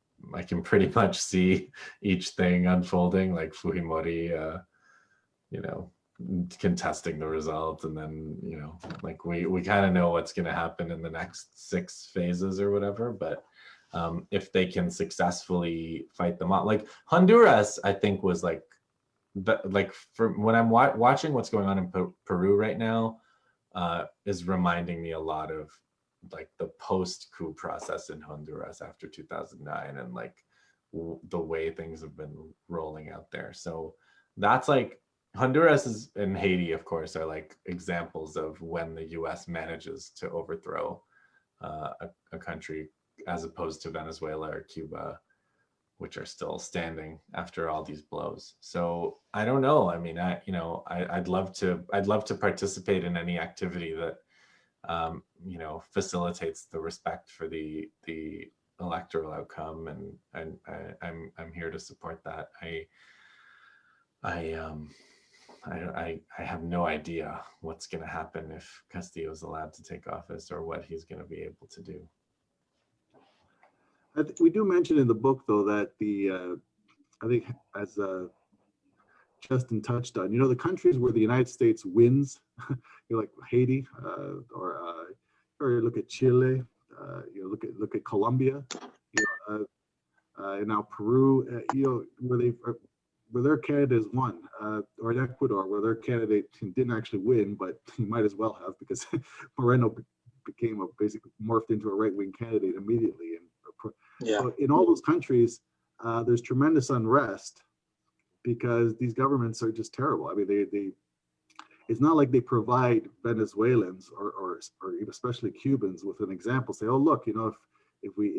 pretty much see each thing unfolding, like Fujimori, contesting the results, and then like we kind of know what's going to happen in the next 6 phases or whatever. But if they can successfully fight them out, like Honduras, I think was like for when I'm watching what's going on in Peru right now, is reminding me a lot of like the post-coup process in Honduras after 2009, and like the way things have been rolling out there. So that's like Honduras and Haiti, of course, are like examples of when the US manages to overthrow a country, as opposed to Venezuela or Cuba, which are still standing after all these blows. So I don't know. I mean, I'd love to participate in any activity that facilitates the respect for the electoral outcome, and I'm here to support that. I have no idea what's going to happen if Castillo is allowed to take office, or what he's going to be able to do. We do mention in the book, though, that I think as Justin touched on, the countries where the United States wins, like Haiti, or look at Chile, look at Colombia, and now Peru, where their candidates won, or in Ecuador, where their candidate didn't actually win, but he might as well have, because Moreno became basically morphed into a right-wing candidate immediately. And Yeah. so in all those countries, there's tremendous unrest because these governments are just terrible. I mean, it's not like they provide Venezuelans or especially Cubans with an example. Say, oh, look, you know, if we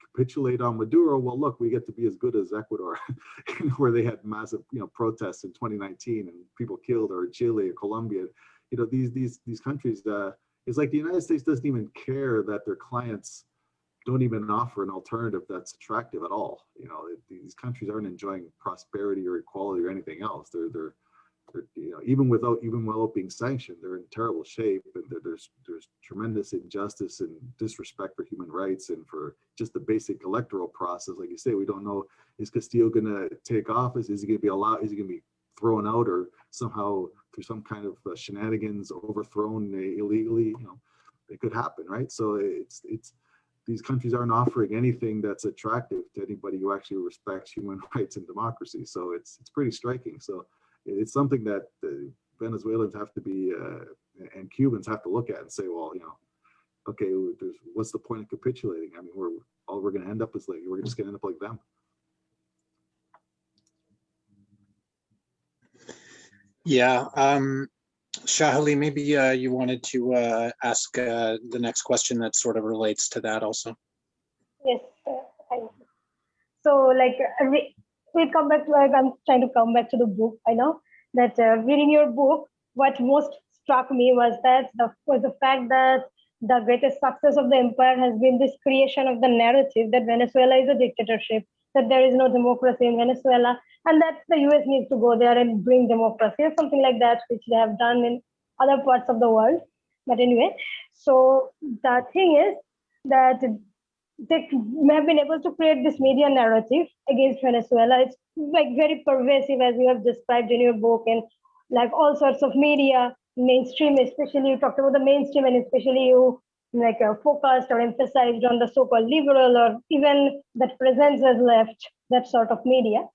capitulate on Maduro, well, look, we get to be as good as Ecuador, where they had massive, you know, protests in 2019 and people killed, or Chile or Colombia. You know, these countries. It's like the United States doesn't even care that their clients don't even offer an alternative that's attractive at all. You know, these countries aren't enjoying prosperity or equality or anything else. They're you know, even while being sanctioned, they're in terrible shape, and there's tremendous injustice and disrespect for human rights and for just the basic electoral process. Like you say, we don't know, is Castillo going to take office? Is he going to be allowed? Is he going to be thrown out, or somehow through some kind of shenanigans overthrown illegally? You know, it could happen, right? So it's these countries aren't offering anything that's attractive to anybody who actually respects human rights and democracy. So it's pretty striking. So it's something that Venezuelans have to be, and Cubans have to look at and say, well, you know, okay, what's the point of capitulating? I mean, all we're going to end up is like, we're just going to end up like them. Yeah. Shahali, maybe you wanted to ask the next question that sort of relates to that also. Yes. So like we come back to, like, I'm trying to come back to the book. I know that reading your book, what most struck me was the fact that the greatest success of the empire has been this creation of the narrative that Venezuela is a dictatorship, that there is no democracy in Venezuela, and that the US needs to go there and bring democracy or something like that, which they have done in other parts of the world. But anyway, so the thing is that they have been able to create this media narrative against Venezuela. It's like very pervasive, as you have described in your book, and like all sorts of media, mainstream, especially you talked about the mainstream, and especially you like focused or emphasized on the so-called liberal, or even that presents as left, that sort of media.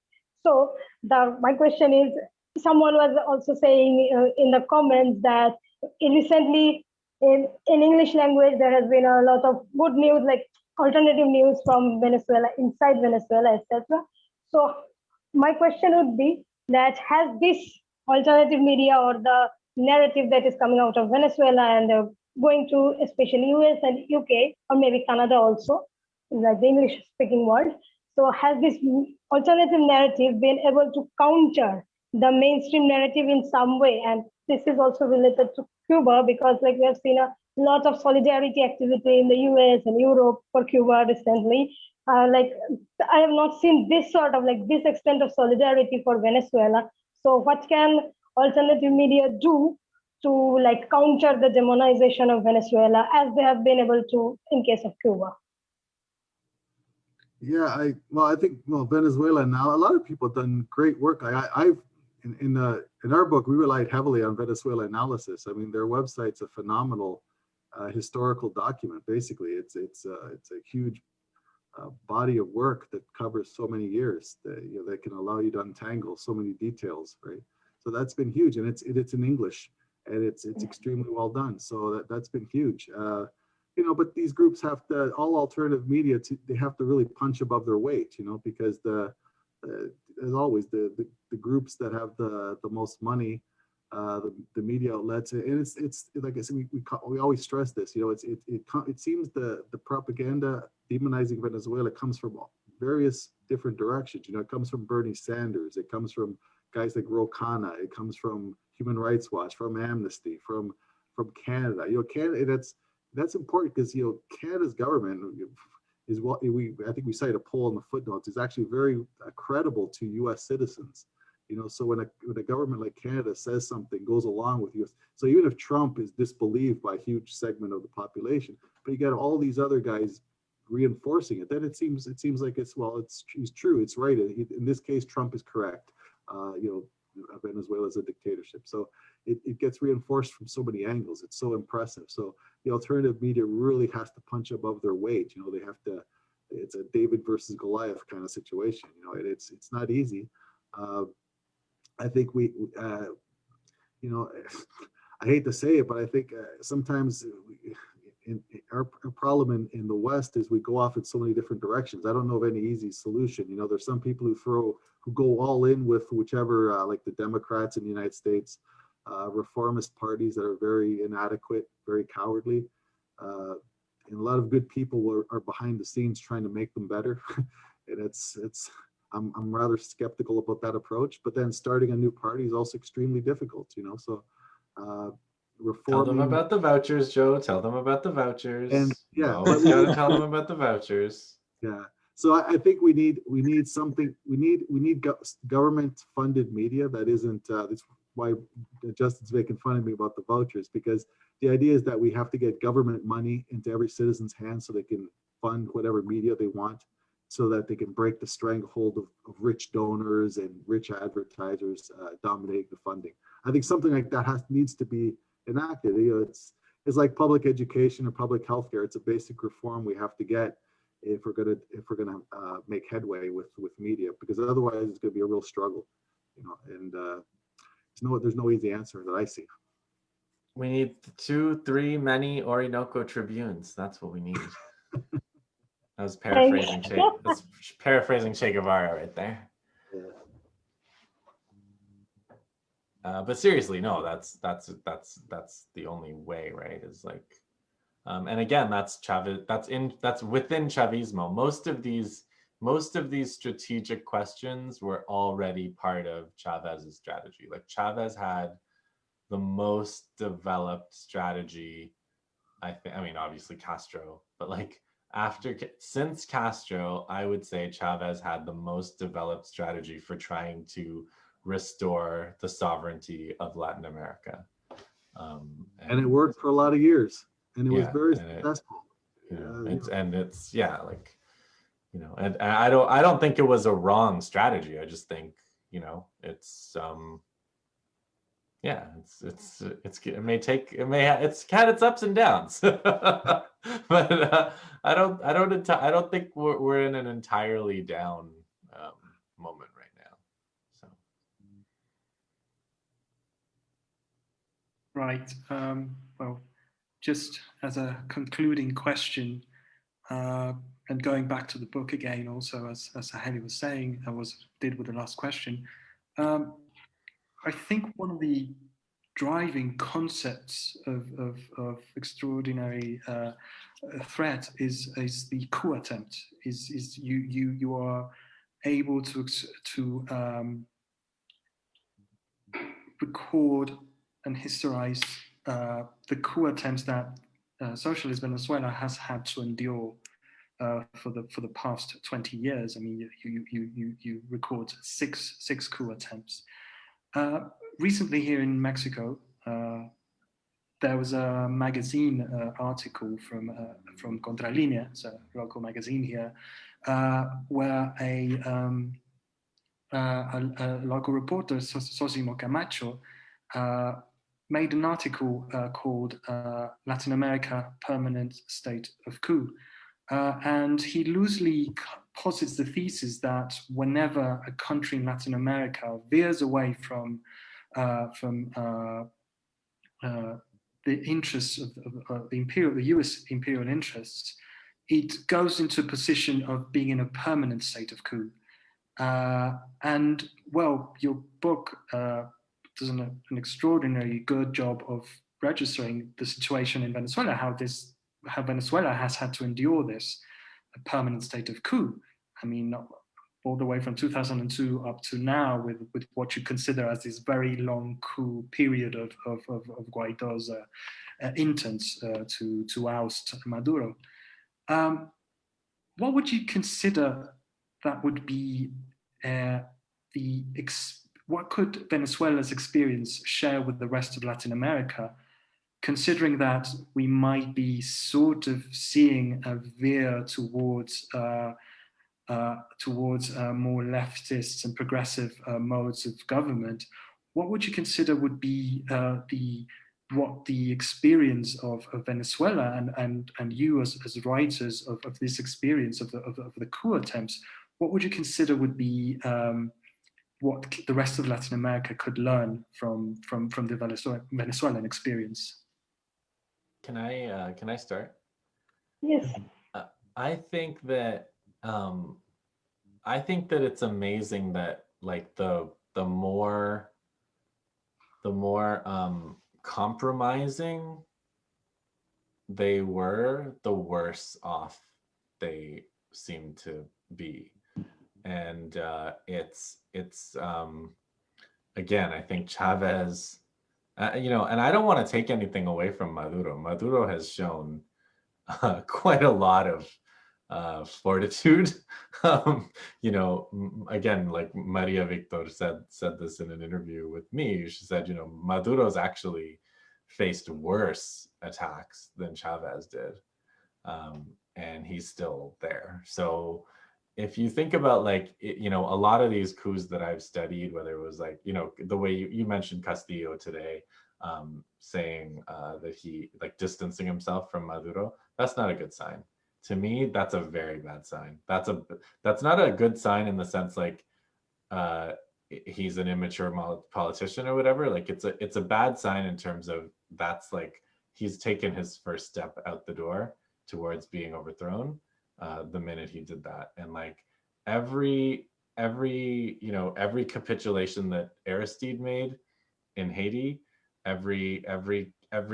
So my question is, someone was also saying in the comments that recently in English language, there has been a lot of good news, like alternative news from Venezuela, inside Venezuela, etc. So my question would be that has this alternative media or the narrative that is coming out of Venezuela and going to especially US and UK, or maybe Canada also, like the English speaking world, so has this alternative narrative been able to counter the mainstream narrative in some way? And this is also related to Cuba, because like we have seen a lot of solidarity activity in the US and Europe for Cuba recently. Like I have not seen this sort of like this extent of solidarity for Venezuela. So what can alternative media do to like counter the demonization of Venezuela as they have been able to in case of Cuba? Yeah, I think Venezuela now, a lot of people have done great work. In our book, we relied heavily on Venezuela analysis. I mean, their website's a phenomenal historical document. Basically, it's a huge body of work that covers so many years that can allow you to untangle so many details, right? So that's been huge, and it's in English, and it's extremely well done. So that's been huge. You know, but these groups have to, all alternative media, they have to really punch above their weight, you know, because as always, the groups that have the most money, the media outlets, and it's like I said, we always stress this, you know, it seems the propaganda demonizing Venezuela comes from various different directions. You know, it comes from Bernie Sanders, it comes from guys like Ro Khanna, it comes from Human Rights Watch, from Amnesty, from Canada. You know, Canada, that's important because, you know, Canada's government is what I think we cite a poll in the footnotes, is actually very credible to US citizens. You know, so when a government like Canada says something, goes along with US, so even if Trump is disbelieved by a huge segment of the population, but you got all these other guys reinforcing it, then it seems like he's true, it's right. In this case, Trump is correct. You know, Venezuela is a dictatorship. So it gets reinforced from so many angles. It's so impressive. So the alternative media really has to punch above their weight. You know, they have to, it's a David versus Goliath kind of situation. You know, it's not easy. I think you know, I hate to say it, but I think sometimes our problem in the West is we go off in so many different directions. I don't know of any easy solution. You know, there's some people who go all in with whichever, like the Democrats in the United States, reformist parties that are very inadequate, very cowardly. And a lot of good people are behind the scenes trying to make them better. And I'm rather skeptical about that approach. But then starting a new party is also extremely difficult, you know. So Tell them reforming, about the vouchers, Joe. Tell them about the vouchers. And, yeah, Always gotta tell them about the vouchers. yeah. So I think we need something. We need government funded media that isn't. That's why Justin's making fun of me about the vouchers, because the idea is that we have to get government money into every citizen's hands so they can fund whatever media they want, so that they can break the stranglehold of rich donors and rich advertisers dominating the funding. I think something like that needs to be enacted. You know, it's like public education or public health care. It's a basic reform we have to get if we're gonna make headway with media, because otherwise it's gonna be a real struggle, you know. And there's no easy answer that I see. We need 2, 3, many Orinoco Tribunes. That's what we need. I was paraphrasing Che Guevara right there. But seriously, no, that's the only way, right? Is like, and again, that's Chavez. That's within Chavismo. Most of these strategic questions were already part of Chavez's strategy. Like Chavez had the most developed strategy. I mean, obviously Castro, but like since Castro, I would say Chavez had the most developed strategy for trying to restore the sovereignty of Latin America. And it worked for a lot of years, and it was very successful. It's like, you know, and I don't think it was a wrong strategy. I just think, you know, it's it's had its ups and downs, but I don't think we're in an entirely down moment right now. So Right. Well, just as a concluding question, and going back to the book again, also as Saheli was saying, did with the last question. I think one of the driving concepts of extraordinary threat is the coup attempt. Is you are able to record and historize the coup attempts that socialist Venezuela has had to endure for the past 20 years. I mean, you record six coup attempts. Recently here in Mexico, there was a magazine article from Contralinea, it's a local magazine here, where a local reporter, Sosimo Camacho, made an article called Latin America, Permanent State of Coup. And he loosely posits the thesis that whenever a country in Latin America veers away from the interests of the US imperial interests, it goes into a position of being in a permanent state of coup. And well, your book does an extraordinarily good job of registering the situation in Venezuela, how Venezuela has had to endure this a permanent state of coup. I mean, all the way from 2002 up to now, with what you consider as this very long coup period of Guaido's intents to oust Maduro. What would you consider that would be what could Venezuela's experience share with the rest of Latin America, considering that we might be sort of seeing a veer towards more leftist and progressive modes of government? What would you consider would be the experience of Venezuela and you as writers of this experience of the coup attempts? What would you consider would be what the rest of Latin America could learn from the Venezuelan experience? Can I start? Yes. I think that it's amazing that like the more compromising they were, the worse off they seem to be. And it's again, I think Chavez, and I don't want to take anything away from Maduro. Maduro has shown quite a lot of fortitude. Again, like Maria Victor said this in an interview with me. She said, Maduro's actually faced worse attacks than Chavez did, and he's still there. So if you think about like, a lot of these coups that I've studied, whether it was like, the way you mentioned Castillo today, saying that he like distancing himself from Maduro, that's not a good sign. To me, that's a very bad sign. That's not a good sign in the sense like he's an immature politician or whatever. Like it's a bad sign in terms of that's like he's taken his first step out the door towards being overthrown the minute he did that. And like every capitulation that Aristide made in Haiti, every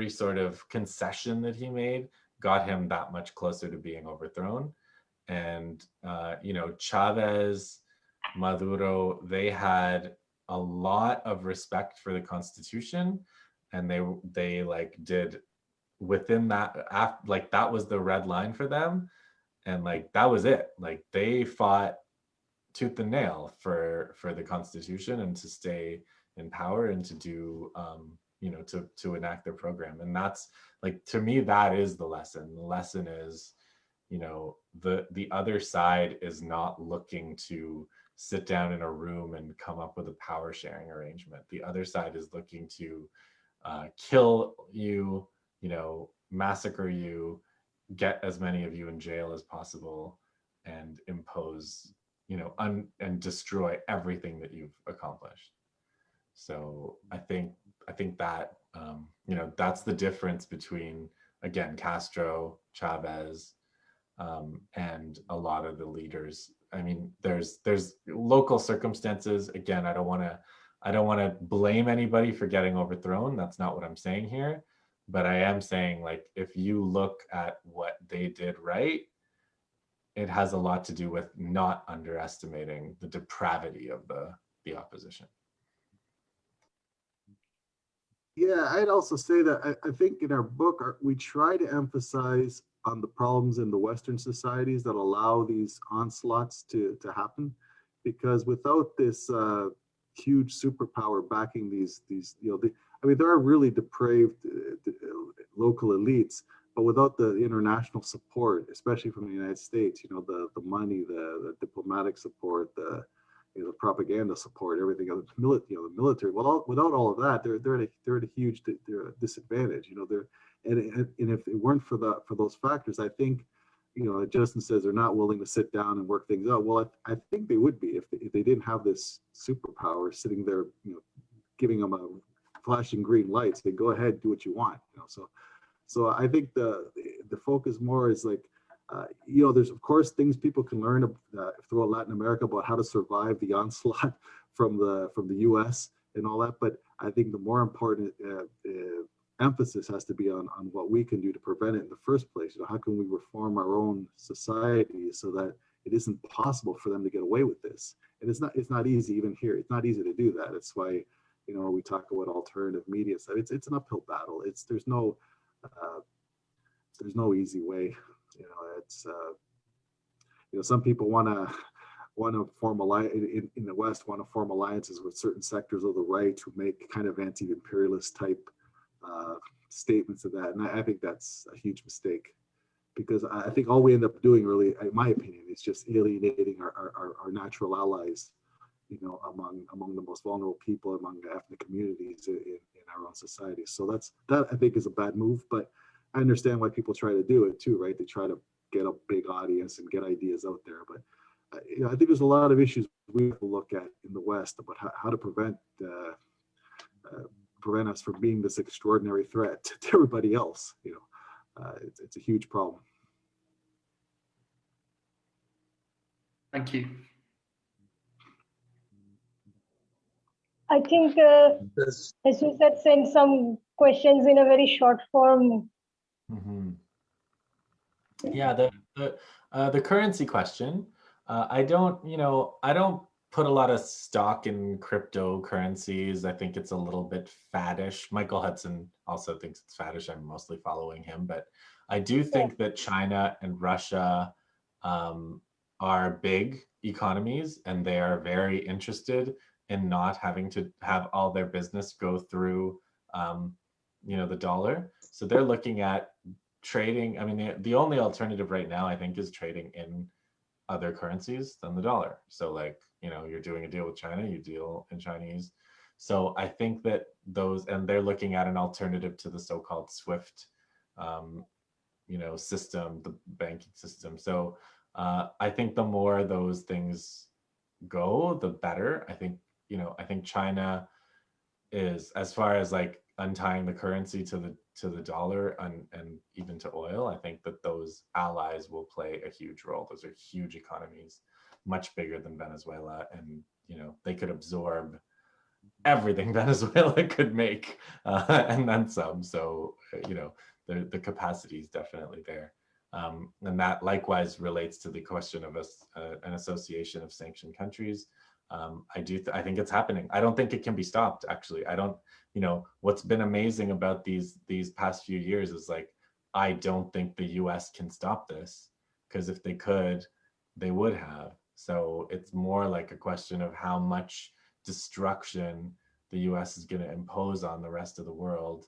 sort of concession that he made got him that much closer to being overthrown. And Chavez, Maduro, they had a lot of respect for the Constitution, and they like did within that, like that was the red line for them, and like that was it. Like they fought tooth and nail for the Constitution and to stay in power and to do to enact their program. And that's like, to me, that is the lesson. The lesson is, the other side is not looking to sit down in a room and come up with a power sharing arrangement. The other side is looking to kill you, massacre you, get as many of you in jail as possible, and impose, and destroy everything that you've accomplished. So I think that that's the difference between, again, Castro, Chavez, and a lot of the leaders. I mean, there's local circumstances. Again, I don't want to blame anybody for getting overthrown. That's not what I'm saying here. But I am saying, like, if you look at what they did right, it has a lot to do with not underestimating the depravity of the opposition. Yeah, I'd also say that I think in our book, we try to emphasize on the problems in the Western societies that allow these onslaughts to happen, because without this huge superpower backing these there are really depraved local elites, but without the international support, especially from the United States, the money, the diplomatic support, the propaganda support, everything else, the military. Without all of that, they're at a huge disadvantage. And if it weren't for those factors, I think, Justin says they're not willing to sit down and work things out. Well, I think they would be if they didn't have this superpower sitting there, giving them a flashing green lights. They go ahead, do what you want. So I think the focus more is like, there's of course things people can learn throughout Latin America about how to survive the onslaught from the U.S. and all that. But I think the more important emphasis has to be on what we can do to prevent it in the first place. How can we reform our own society so that it isn't possible for them to get away with this? And it's not easy even here. It's not easy to do that. It's why we talk about alternative media. So it's an uphill battle. There's no easy way. Some people want to form in the West, want to form alliances with certain sectors of the right who make kind of anti-imperialist type statements of that. And I think that's a huge mistake, because I think all we end up doing, really, in my opinion, is just alienating our natural allies, among the most vulnerable people, among the ethnic communities in our own society. So that I think is a bad move, but I understand why people try to do it too, right? They try to get a big audience and get ideas out there. But I think there's a lot of issues we have to look at in the West about how to prevent us from being this extraordinary threat to everybody else. It's a huge problem. Thank you. I think This- Jesus had sent some questions in a very short form. Mhm. Yeah, the currency question. I don't put a lot of stock in cryptocurrencies. I think it's a little bit faddish. Michael Hudson also thinks it's faddish. I'm mostly following him, but I do think that China and Russia are big economies, and they are very interested in not having to have all their business go through the dollar. So they're looking at trading. I mean, the only alternative right now, I think, is trading in other currencies than the dollar. So like, you're doing a deal with China, you deal in Chinese. So I think that and they're looking at an alternative to the so-called SWIFT, system, the banking system. So I think the more those things go, the better. I think China is, as far as like untying the currency to the dollar and even to oil, I think that those allies will play a huge role. Those are huge economies, much bigger than Venezuela, and they could absorb everything Venezuela could make, and then some. So the capacity is definitely there, and that likewise relates to the question of an association of sanctioned countries. I think it's happening. I don't think it can be stopped. Actually, I don't. What's been amazing about these past few years is like, I don't think the U.S. can stop this, because if they could, they would have. So it's more like a question of how much destruction the U.S. is going to impose on the rest of the world,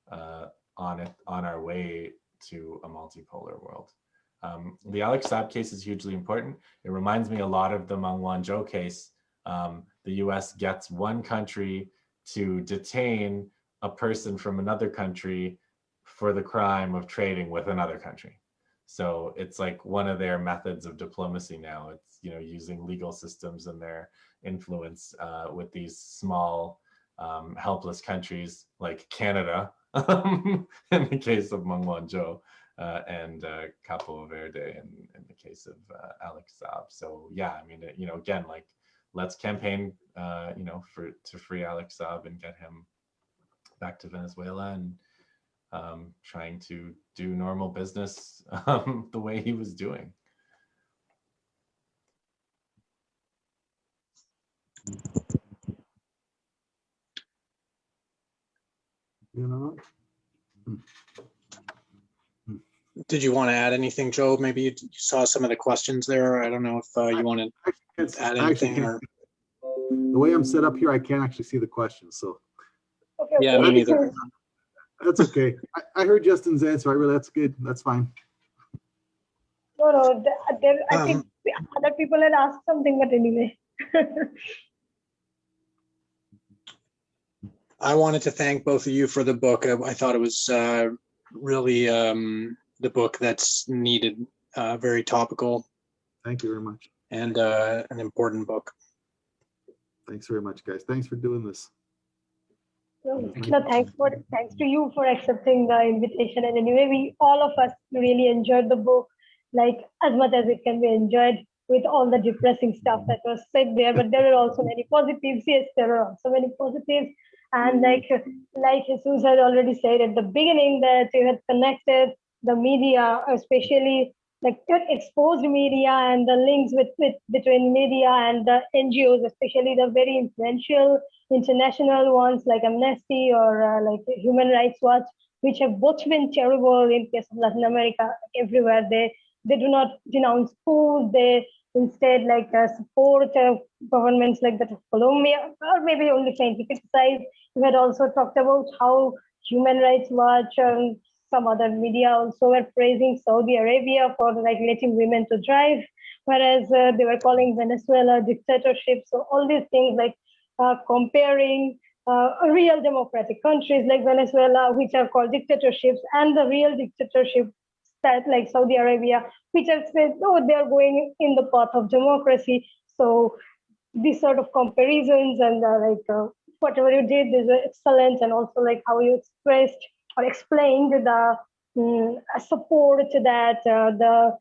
on our way to a multipolar world. The Alex Saab case is hugely important. It reminds me a lot of the Meng Wanzhou case. The U.S. gets one country to detain a person from another country for the crime of trading with another country. So it's like one of their methods of diplomacy now. It's using legal systems and their influence with these small, helpless countries like Canada, in the case of Meng Wanzhou, and Capo Verde in the case of Alex Saab. So yeah, I mean, again, like, let's campaign, to free Alex Saab and get him back to Venezuela, and trying to do normal business the way he was doing. Did you want to add anything, Joe? Maybe you saw some of the questions there. I don't know if you want to add anything. Or... The way I'm set up here, I can't actually see the questions. So Okay, Yeah, me neither. that's okay. I heard Justin's answer. That's good. That's fine. No, I think other people had asked something, but anyway. I wanted to thank both of you for the book. I thought it was really the book that's needed, very topical. Thank you very much. And an important book. Thanks very much, guys. Thanks for doing this. No, thanks to you for accepting the invitation. And anyway, all of us really enjoyed the book, like as much as it can be enjoyed, with all the depressing stuff that was said there. But there are also many positives. Yes, there are also many positives. And like Jesus had already said at the beginning, that you had connected the media, especially like exposed media and the links between media and the NGOs, especially the very influential international ones like Amnesty or like Human Rights Watch, which have both been terrible in case of Latin America. Everywhere they do not denounce coup, they instead like support governments like that of Colombia, or maybe only faintly criticize. We had also talked about how Human Rights Watch and some other media also were praising Saudi Arabia for like letting women to drive, whereas they were calling Venezuela dictatorship. So all these things like comparing real democratic countries like Venezuela, which are called dictatorships, and the real dictatorship that like Saudi Arabia, which have said, oh, they're going in the path of democracy. So these sort of comparisons and whatever you did is excellent, and also like how you expressed or explained the support that the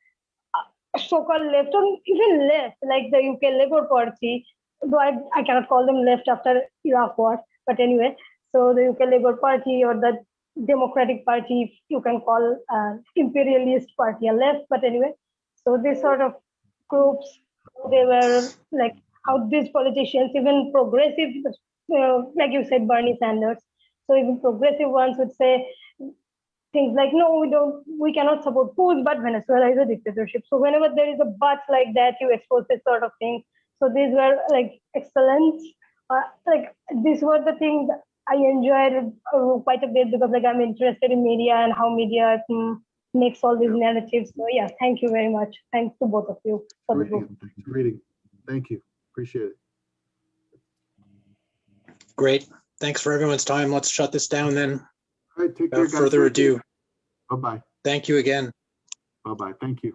so-called left or even left, like the UK Labour Party, though I cannot call them left after Iraq war, but anyway, so the UK Labour Party or the Democratic Party, if you can call imperialist party a left, but anyway, so this sort of groups, they were like how these politicians, even progressive, like you said, Bernie Sanders, so even progressive ones would say things like, no, we cannot support coups, but Venezuela is a dictatorship. So whenever there is a but like that, you expose this sort of thing. So these were like excellent, like these were the things I enjoyed quite a bit because like I'm interested in media and how media makes all these narratives. So yeah, thank you very much. Thanks to both of you for the book. Reading. Thank you. Appreciate it. Great. Thanks for everyone's time. Let's shut this down then. All right, take care, Without guys. further ado, Bye-bye. thank you again. Bye-bye. Thank you.